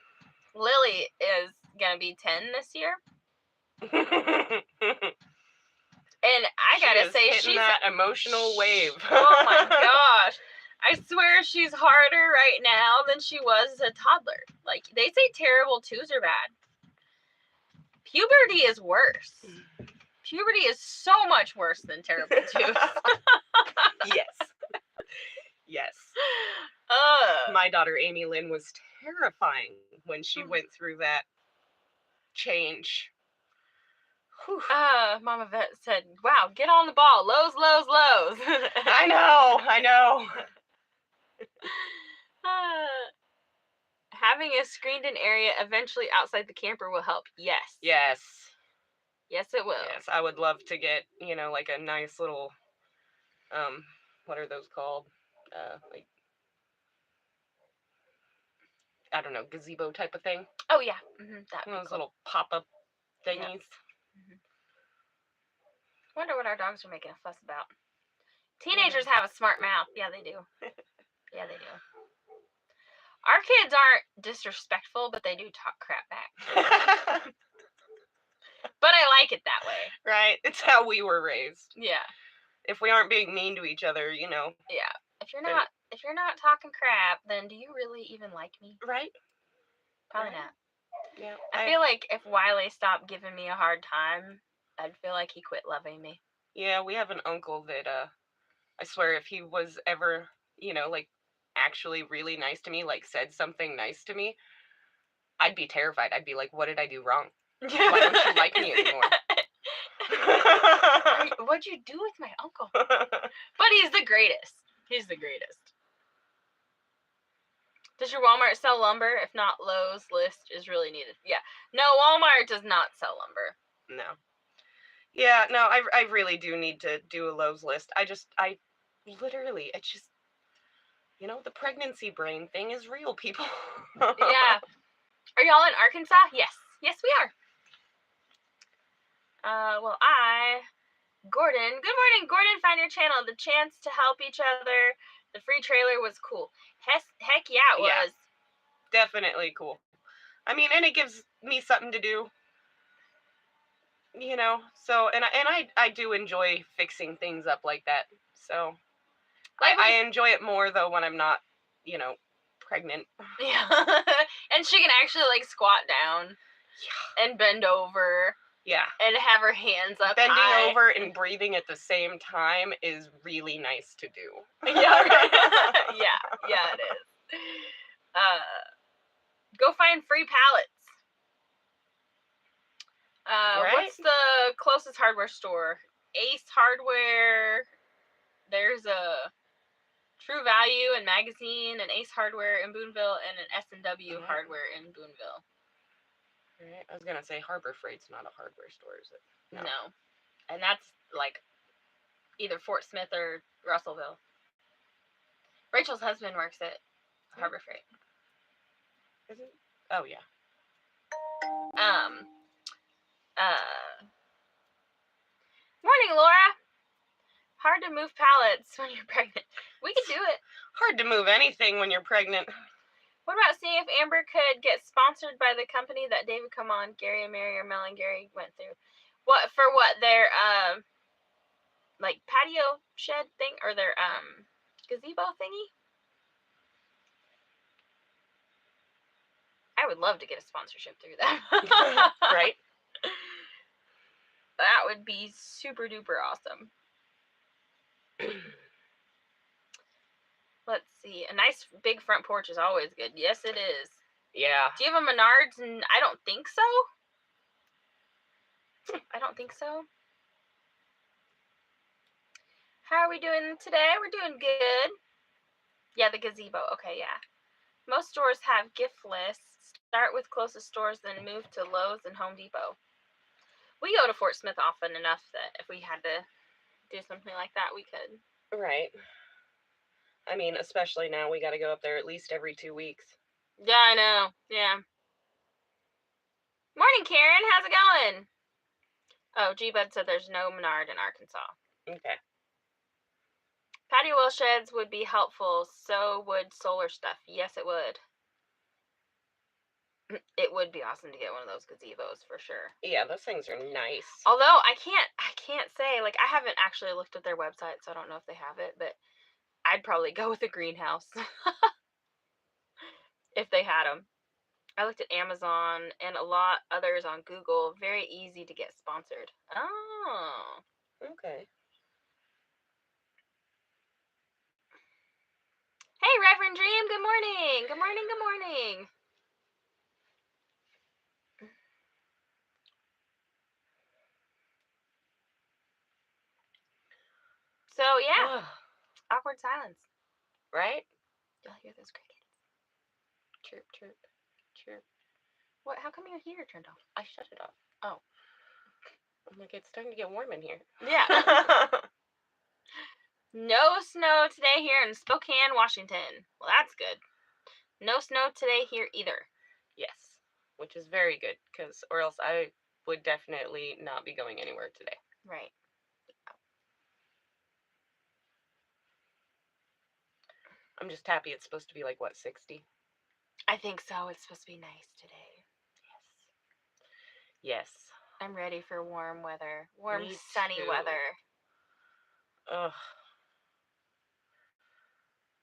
Lily is going to be 10 this year. And I got to say, she's that emotional wave. Oh my gosh. I swear she's harder right now than she was as a toddler. Like, they say terrible twos are bad. Puberty is worse. Puberty is so much worse than terrible twos. Yes. My daughter Amy Lynn was terrifying when she went through that change. Mama Vet said, wow, get on the ball. Lows. I know. Having a screened-in area eventually outside the camper will help. Yes. Yes, it will. Yes, I would love to get, like a nice little, what are those called? Like, I don't know, gazebo type of thing. Oh, yeah. Mm-hmm. Those little pop-up thingies. Yeah. Mm-hmm. Wonder what our dogs are making a fuss about. Teenagers have a smart mouth. Yeah, they do. Our kids aren't disrespectful, but they do talk crap back. But I like it that way. Right. It's how we were raised. Yeah. If we aren't being mean to each other, Yeah. If you're not talking crap, then do you really even like me? Right. Probably not. Yeah. I feel like if Wiley stopped giving me a hard time, I'd feel like he quit loving me. Yeah, we have an uncle that I swear if he was ever, like actually really nice to me, like said something nice to me, I'd be terrified. I'd be like, what did I do wrong? Why don't you like me anymore? What'd you do with my uncle? But he's the greatest. Does your Walmart sell lumber? If not, Lowe's list is really needed. Yeah. No, Walmart does not sell lumber. No. Yeah, no, I really do need to do a Lowe's list. Literally, it's just, the pregnancy brain thing is real, people. Yeah. Are y'all in Arkansas? Yes. Yes, we are. Gordon. Good morning, Gordon. Found your channel. The chance to help each other. The free trailer was cool. Heck yeah, it was. Yeah, definitely cool. I mean, and it gives me something to do. So, and I do enjoy fixing things up like that. So, I enjoy it more, though, when I'm not, pregnant. Yeah. And she can actually, like, squat down. Yeah. And bend over. Yeah. And have her hands up Bending high. over and breathing at the same time is really nice to do. Yeah, right. Yeah, it is. Go find free pallets. Right? What's the closest hardware store? Ace Hardware. There's a True Value and Magazine and Ace Hardware in Boonville and an S&W Hardware in Boonville. Right. I was going to say Harbor Freight's not a hardware store, is it? No. And that's like either Fort Smith or Russellville. Rachel's husband works at Harbor Freight. Is it? Oh, yeah. Morning, Laura. Hard to move pallets when you're pregnant. We could do it. Hard to move anything when you're pregnant. What about seeing if Amber could get sponsored by the company that David come on, Gary and Mary, or Mel and Gary went through? What for? What their like patio shed thing or their gazebo thingy? I would love to get a sponsorship through that. Right? That would be super duper awesome. Let's see. A nice big front porch is always good. Yes, it is. Yeah. Do you have a Menards? And I don't think so. I don't think so. How are we doing today? We're doing good. Yeah, the gazebo. Okay, yeah. Most stores have gift lists. Start with closest stores, then move to Lowe's and Home Depot. We go to Fort Smith often enough that if we had to do something like that, we could. Right. I mean, especially now, we got to go up there at least every 2 weeks. Yeah, I know. Yeah. Morning, Karen. How's it going? Oh, G-Bud said there's no Menard in Arkansas. Okay. Patio wheel sheds would be helpful. So would solar stuff. Yes, it would. It would be awesome to get one of those gazebos for sure. Yeah, those things are nice. Although I can't say, like, I haven't actually looked at their website, so I don't know if they have it, but I'd probably go with a greenhouse if they had them. I looked at Amazon and a lot others on Google. Very easy to get sponsored. Oh. Okay. Hey, Reverend Dream. Good morning. Good morning. Good morning. So, yeah. Awkward silence. Right? You'll hear those crickets. Chirp, chirp, chirp. What? How come your heater turned off? I shut it off. Oh. I'm like, it's starting to get warm in here. Yeah. No snow today here in Spokane, Washington. Well, that's good. No snow today here either. Yes. Which is very good, because or else I would definitely not be going anywhere today. Right. I'm just happy it's supposed to be like, what, 60? I think so. It's supposed to be nice today. Yes. I'm ready for warm weather. Warm, Me sunny too. weather. Ugh.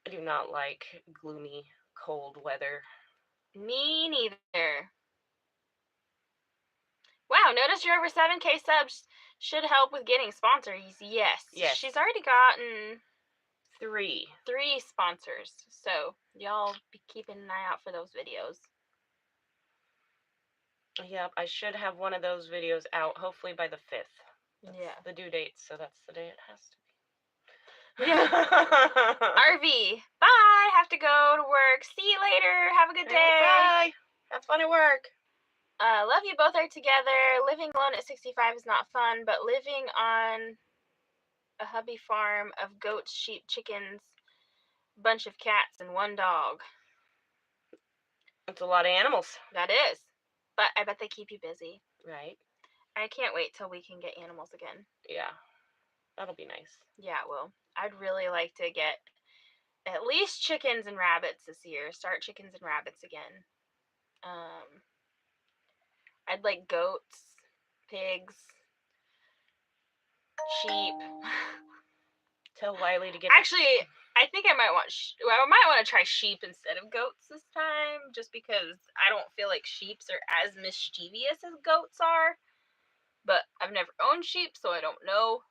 I do not like gloomy, cold weather. Me neither. Wow, notice your over 7K subs should help with getting sponsors. Yes. She's already gotten 3 sponsors. So y'all be keeping an eye out for those videos. Yep, I should have one of those videos out hopefully by the 5th. That's the due date, so that's the day it has to be. Yeah. RV. Bye. Have to go to work. See you later. Have a good day. Bye. Have fun at work. Love you both are together. Living alone at 65 is not fun, but living on a hubby farm of goats, sheep, chickens, bunch of cats, and one dog. That's a lot of animals. That is. But I bet they keep you busy. Right. I can't wait till we can get animals again. Yeah. That'll be nice. Yeah, it will. I'd really like to get at least chickens and rabbits this year. Start chickens and rabbits again. I'd like goats, pigs, sheep. Tell Wiley to get. Actually, I think I might want. I might want to try sheep instead of goats this time, just because I don't feel like sheeps are as mischievous as goats are. But I've never owned sheep, so I don't know.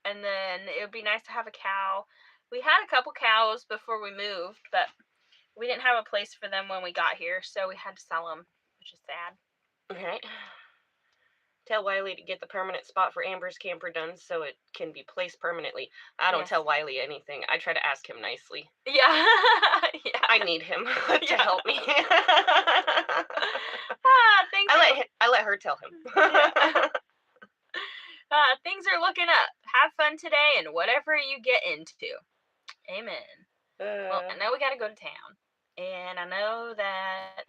And then it would be nice to have a cow. We had a couple cows before we moved, but we didn't have a place for them when we got here, so we had to sell them, which is sad. Okay. tell Wiley to get the permanent spot for Amber's camper done so it can be placed permanently. I don't Yes. tell Wiley anything. I try to ask him nicely. Yeah. Yeah. I need him to help me. I let her tell him. Yeah. Things are looking up. Have fun today and whatever you get into. Amen. Well, I know we got to go to town. And I know that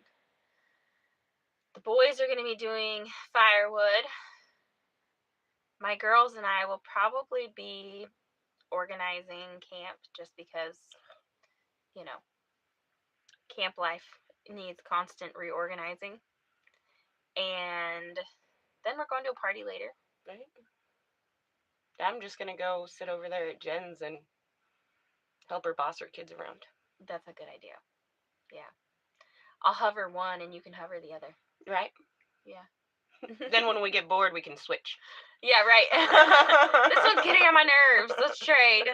the boys are going to be doing firewood. My girls and I will probably be organizing camp just because, you know, camp life needs constant reorganizing. And then we're going to a party later. Right? I'm just going to go sit over there at Jen's and help her boss her kids around. That's a good idea. Yeah. I'll hover one and you can hover the other. Right? Yeah. Then when we get bored, we can switch. Yeah, right. This one's getting on my nerves. Let's trade.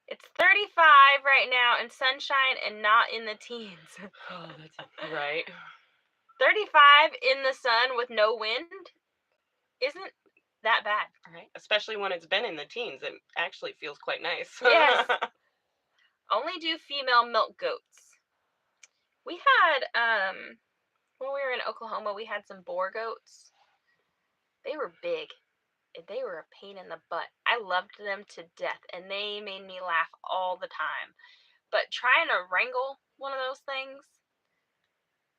It's 35 right now and sunshine and not in the teens. Oh, that's right. 35 in the sun with no wind isn't that bad. Right. Especially when it's been in the teens. It actually feels quite nice. Yes. Only do female milk goats. We had, when we were in Oklahoma, we had some boar goats. They were big. They were a pain in the butt. I loved them to death, and they made me laugh all the time. But trying to wrangle one of those things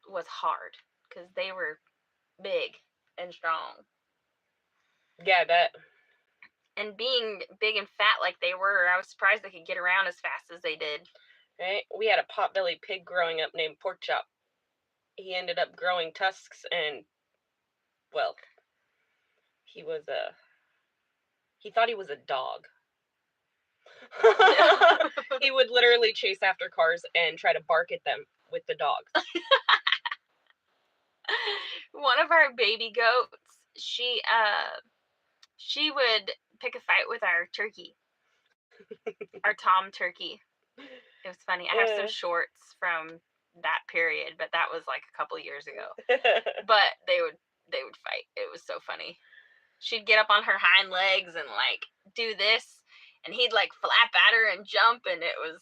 was hard because they were big and strong. Yeah, I bet. And being big and fat like they were, I was surprised they could get around as fast as they did. Right? We had a potbelly pig growing up named Porkchop. He ended up growing tusks and, well, he thought he was a dog. He would literally chase after cars and try to bark at them with the dogs. One of our baby goats, she would pick a fight with our turkey. Our Tom turkey. It was funny. I have some shorts from that period, but that was like a couple years ago. But they would fight. It was so funny. She'd get up on her hind legs and like do this, and he'd like flap at her and jump, and it was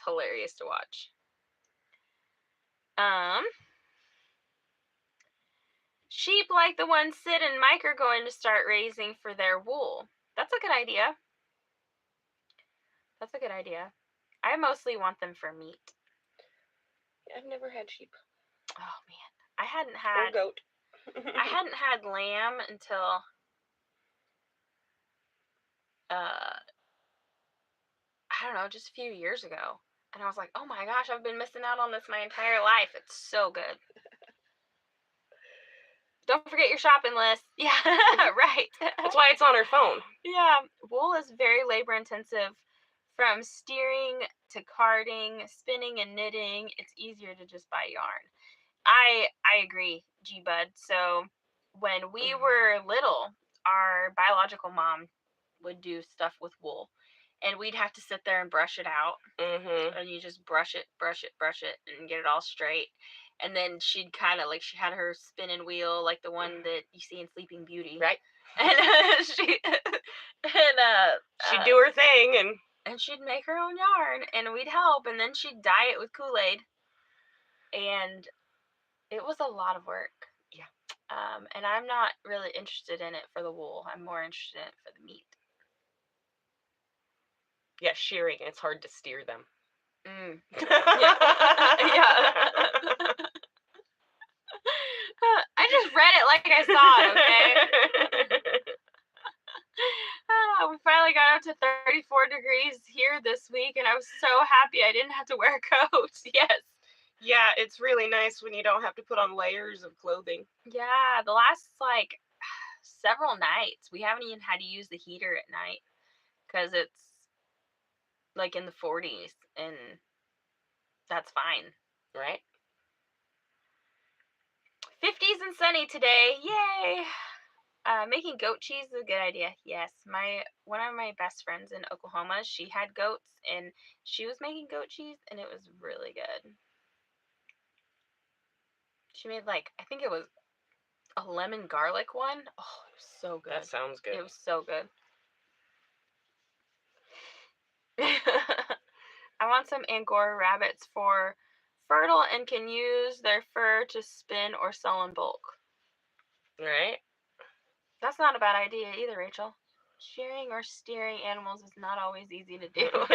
hilarious to watch. Sheep like the ones Sid and Mike are going to start raising for their wool. That's a good idea. That's a good idea. I mostly want them for meat. I've never had sheep. Oh man, I hadn't had or goat. I hadn't had lamb until I don't know, just a few years ago. And I was like, oh my gosh, I've been missing out on this my entire life. It's so good. Don't forget your shopping list. Yeah, right. That's why it's on her phone. Yeah, wool is very labor intensive. From steering to carding, spinning, and knitting, it's easier to just buy yarn. I agree, G-Bud. So when we were little, our biological mom would do stuff with wool. And we'd have to sit there and brush it out. Mm-hmm. And you just brush it, and get it all straight. And then she'd kind of, like, she had her spinning wheel, like the one that you see in Sleeping Beauty. Right. And she'd do her thing, and she'd make her own yarn, and we'd help, and then she'd dye it with Kool-Aid. And it was a lot of work. Yeah. And I'm not really interested in it for the wool. I'm more interested in it for the meat. Yeah, shearing. It's hard to steer them. Yeah. I just read it like I saw it, okay? We finally got up to 34 degrees here this week, and I was so happy I didn't have to wear a coat. Yes. Yeah, it's really nice when you don't have to put on layers of clothing. Yeah, the last, like, several nights, we haven't even had to use the heater at night because it's, like, in the 40s, and that's fine. Right? 50s and sunny today. Yay! Making goat cheese is a good idea. Yes, one of my best friends in Oklahoma, she had goats and she was making goat cheese and it was really good. She made I think it was a lemon garlic one. Oh, it was so good. That sounds good. It was so good. I want some Angora rabbits for fertile and can use their fur to spin or sell in bulk. Right? That's not a bad idea either, Rachel. Shearing or steering animals is not always easy to do. No.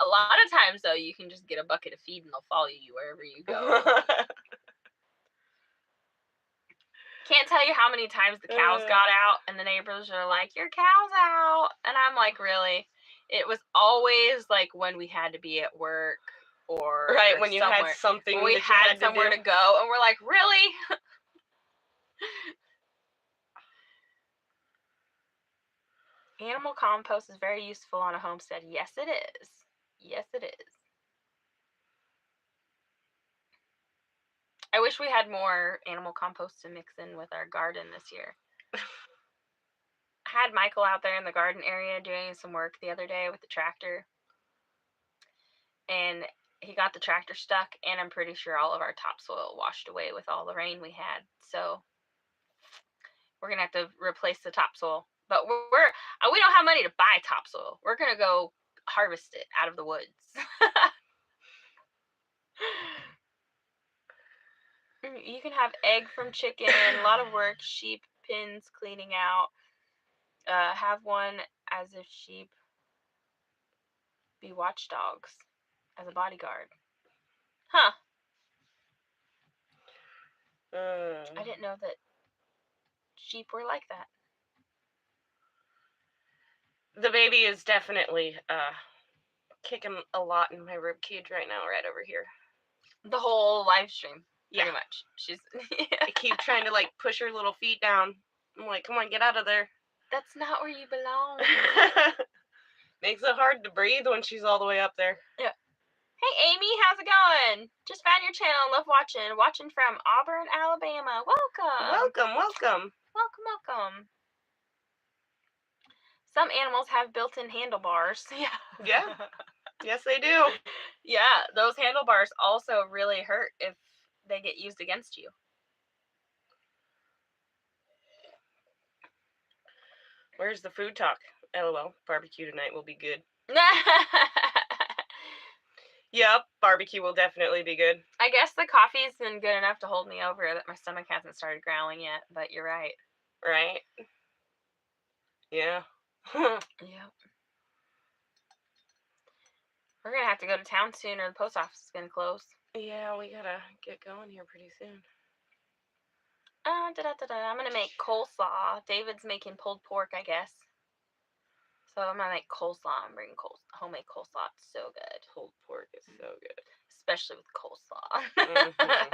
A lot of times, though, you can just get a bucket of feed and they'll follow you wherever you go. Can't tell you how many times the cows got out and the neighbors are like, your cow's out. And I'm like, really? It was always when we had to be at work or when you somewhere. had something when we had somewhere to go and we're like, really? Animal compost is very useful on a homestead. Yes, it is. Yes, it is. I wish we had more animal compost to mix in with our garden this year. I had Michael out there in the garden area doing some work the other day with the tractor. And he got the tractor stuck, and I'm pretty sure all of our topsoil washed away with all the rain we had. So we're gonna have to replace the topsoil. But we don't have money to buy topsoil. We're gonna go harvest it out of the woods. You can have egg from chicken, a lot of work, sheep pins cleaning out. Have one as if sheep be watchdogs as a bodyguard. Huh. I didn't know that sheep were like that. The baby is definitely kicking a lot in my rib cage right now, right over here. The whole live stream, pretty much. She's. I keep trying to push her little feet down. I'm like, come on, get out of there. That's not where you belong. Makes it hard to breathe when she's all the way up there. Yeah. Hey, Amy, how's it going? Just found your channel and love watching. Watching from Auburn, Alabama. Welcome. Welcome. Some animals have built-in handlebars. Yeah. Yes, they do. Yeah, those handlebars also really hurt if they get used against you. Where's the food talk? LOL. Barbecue tonight will be good. Yep, barbecue will definitely be good. I guess the coffee's been good enough to hold me over that my stomach hasn't started growling yet, but you're right. Right? Yeah. Yep. We're going to have to go to town soon or the post office is going to close. Yeah, we got to get going here pretty soon. I'm going to make coleslaw. David's making pulled pork, I guess. So I'm going to make coleslaw and bring homemade coleslaw. It's so good. Pulled pork is so good. Especially with coleslaw. Mm-hmm.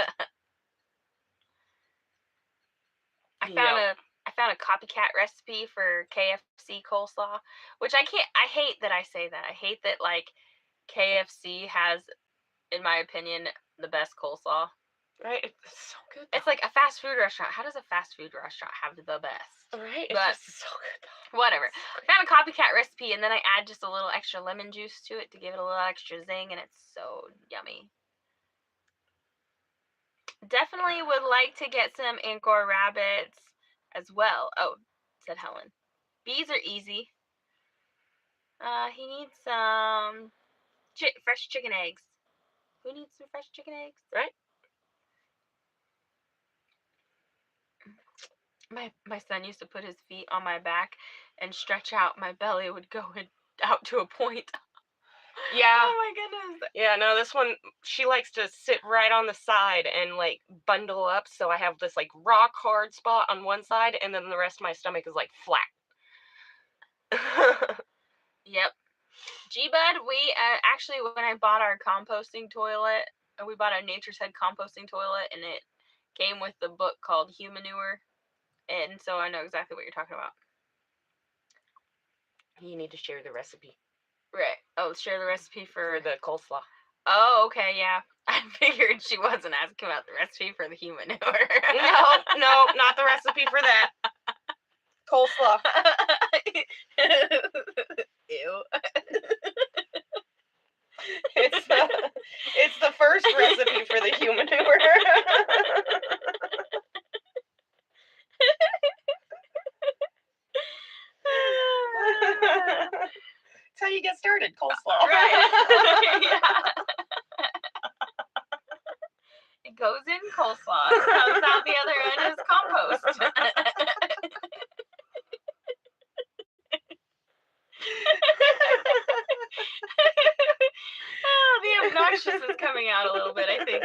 I found a copycat recipe for KFC coleslaw, which I hate that I say that. I hate that KFC has, in my opinion, the best coleslaw. Right? It's so good. Though. It's like a fast food restaurant. How does a fast food restaurant have the best? Right? It's just so good though. Whatever. I found a copycat recipe and then I add just a little extra lemon juice to it to give it a little extra zing, and it's so yummy. Definitely would like to get some Angora rabbits as well. Oh, said Helen. Bees are easy. He needs some fresh chicken eggs. Who needs some fresh chicken eggs? Right? My son used to put his feet on my back and stretch out. My belly would go out to a point. Yeah. Oh my goodness. Yeah, no, this one, she likes to sit right on the side and bundle up, so I have this rock hard spot on one side and then the rest of my stomach is flat. Yep. G-Bud, we actually, when I bought our composting toilet, we bought a Nature's Head composting toilet, and it came with the book called Humanure, and so I know exactly what you're talking about. You need to share the recipe. Right. Oh, share the recipe for the coleslaw. Oh, okay, yeah. I figured she wasn't asking about the recipe for the human manure. No, not the recipe for that. Coleslaw. Ew. It's the first recipe for the human manure. That's how you get started, coleslaw. Right. Yeah. It goes in coleslaw. It comes out the other end as compost. Oh, the obnoxious is coming out a little bit, I think.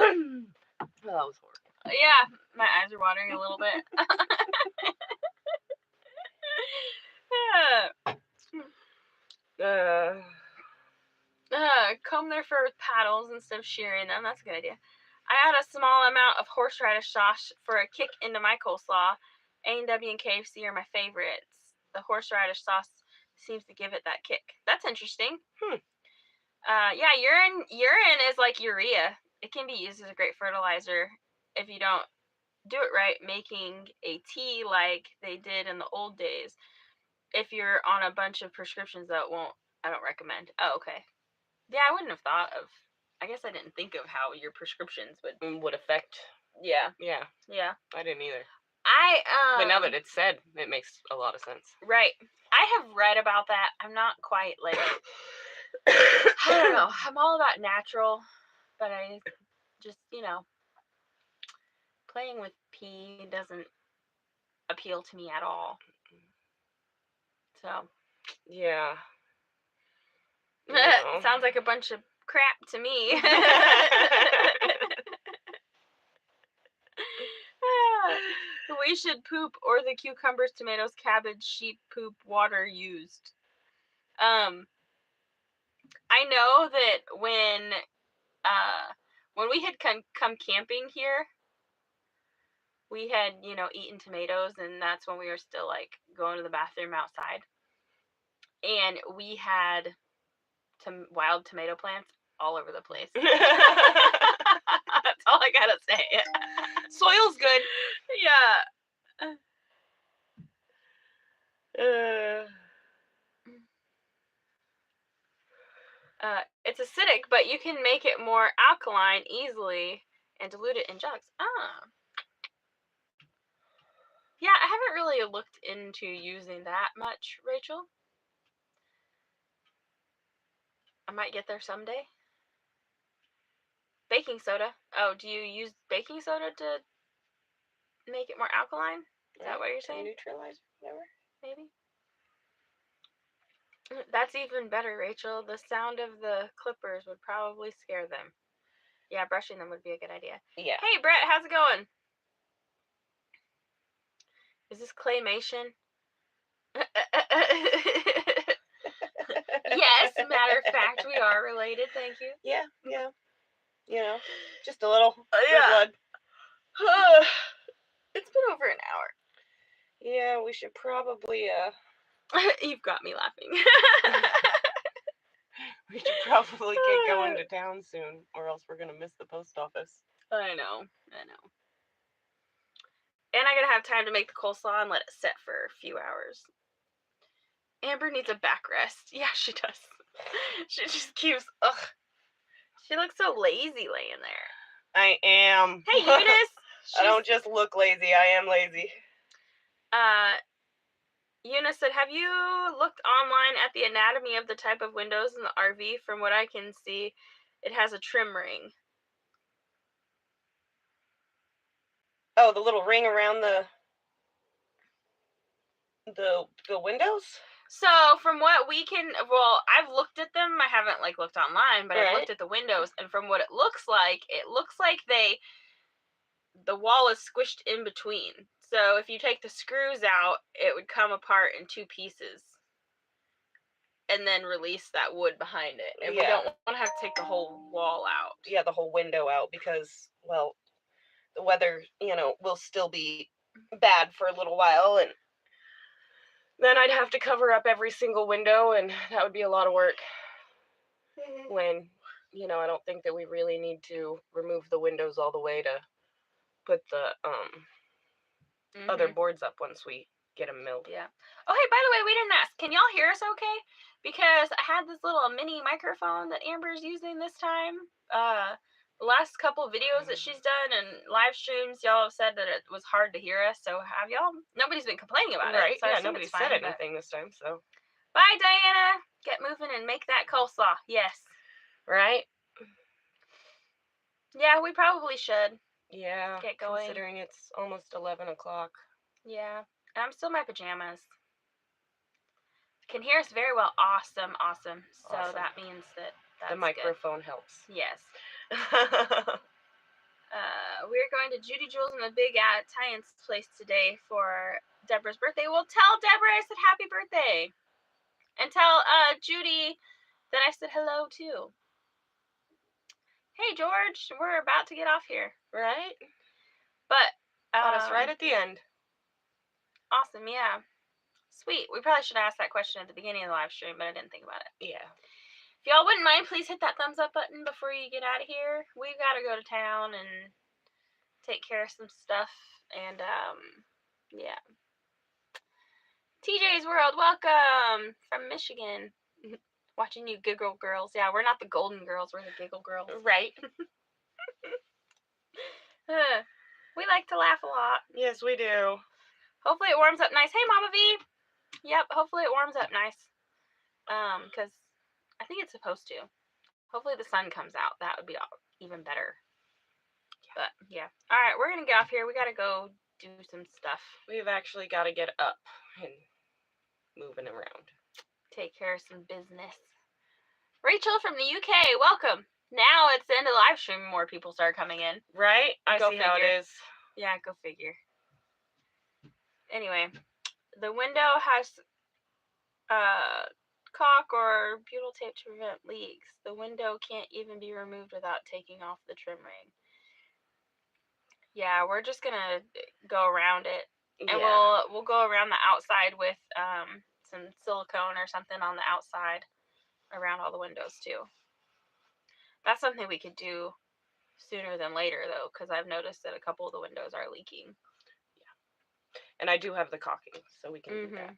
Oh, that was horrible. Yeah, my eyes are watering a little bit. Comb their fur with paddles instead of shearing them. That's a good idea. I add a small amount of horseradish sauce for a kick into my coleslaw. A&W and KFC are my favorites. The horseradish sauce seems to give it that kick. That's interesting. Yeah, urine is like urea. It can be used as a great fertilizer if you don't do it right, making a tea like they did in the old days. If you're on a bunch of prescriptions, I don't recommend. Oh, okay. Yeah, I wouldn't have thought of. I guess I didn't think of how your prescriptions would affect. Yeah. Yeah. Yeah. I didn't either. But now that it's said, it makes a lot of sense. Right. I have read about that. I'm not quite like I don't know. I'm all about natural, but I just, playing with pee doesn't appeal to me at all. So, yeah. It sounds like a bunch of crap to me. We should poop or the cucumbers, tomatoes, cabbage, sheep poop water used. I know that when we had come camping here, we had, eaten tomatoes, and that's when we were still like going to the bathroom outside. And we had wild tomato plants all over the place. That's all I gotta say. Soil's good. Yeah. It's acidic, but you can make it more alkaline easily and dilute it in jugs. Yeah, I haven't really looked into using that much, Rachel. I might get there someday. Baking soda. Oh, do you use baking soda to make it more alkaline? Is that what you're saying? Neutralize, whatever. Maybe. That's even better, Rachel. The sound of the clippers would probably scare them. Yeah, brushing them would be a good idea. Yeah. Hey, Brett, how's it going? Is this claymation? Yes, matter of fact, we are related. Thank you. Yeah. Just a little blood. It's been over an hour. Yeah, we should probably You've got me laughing. We should probably get going to town soon, or else we're gonna miss the post office. I know. And I gotta have time to make the coleslaw and let it set for a few hours. Amber needs a back rest. Yeah, she does. She just keeps. Ugh. She looks so lazy laying there. I am. Hey, Eunice. I don't just look lazy. I am lazy. Eunice said, have you looked online at the anatomy of the type of windows in the RV? From what I can see, it has a trim ring. Oh, the little ring around the windows? So from what we can, I've looked at them. I haven't looked online, but I've looked at the windows, and from what it looks like the wall is squished in between. So if you take the screws out, it would come apart in two pieces and then release that wood behind it. And we don't want to have to take the whole wall out. Yeah, the whole window out because, well, the weather, will still be bad for a little while. And then I'd have to cover up every single window, and that would be a lot of work. When, you know, I don't think that we really need to remove the windows all the way to put the other boards up once we get them milled. Yeah. Oh, hey, by the way, we didn't ask. Can y'all hear us okay? Because I had this little mini microphone that Amber's using this time. The last couple of videos that she's done and live streams, y'all have said that it was hard to hear us. So have y'all? Nobody's been complaining about it. Right? So Yeah, nobody said anything this time, so. Bye, Diana. Get moving and make that coleslaw. Yes. Right? Yeah, we probably should. Yeah, get going. Considering it's almost 11 o'clock. Yeah, and I'm still in my pajamas. Can hear us very well. Awesome. So that means that that's the microphone good. helps. Yes. We're going to Judy Jules and the Big Italian's place today for Deborah's birthday. Well, tell Deborah I said happy birthday. And tell Judy that I said hello too. Hey, George, we're about to get off here. Right? But caught us right at the end. Awesome, yeah. Sweet. We probably should ask that question at the beginning of the live stream, but I didn't think about it. Yeah. If y'all wouldn't mind, please hit that thumbs up button before you get out of here. We've got to go to town and take care of some stuff. And, yeah. TJ's World, welcome from Michigan. Watching you giggle girls. Yeah, we're not the golden girls, we're the giggle girls. Right. We like to laugh a lot. Yes, we do. Hopefully it warms up nice. Hey, Mama V. Yep, hopefully it warms up nice. Because I think it's supposed to. Hopefully the sun comes out. That would be even better. But, yeah. All right, we're going to get off here. We got to go do some stuff. We've actually got to get up and moving around. Take care of some business. Rachel from the UK, welcome. Now it's the end of the live stream. More people start coming in. Right? I see how it is. Yeah, go figure. Anyway, the window has caulk or butyl tape to prevent leaks. The window can't even be removed without taking off the trim ring. Yeah, we're just gonna go around it, and we'll go around the outside with some silicone or something on the outside around all the windows too. That's something we could do sooner than later though, because I've noticed that a couple of the windows are leaking. Yeah, and I do have the caulking, so we can do that.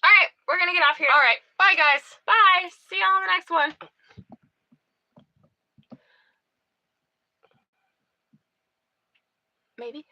All right, we're gonna get off here. All right, bye guys. Bye. See y'all on the next one. Maybe.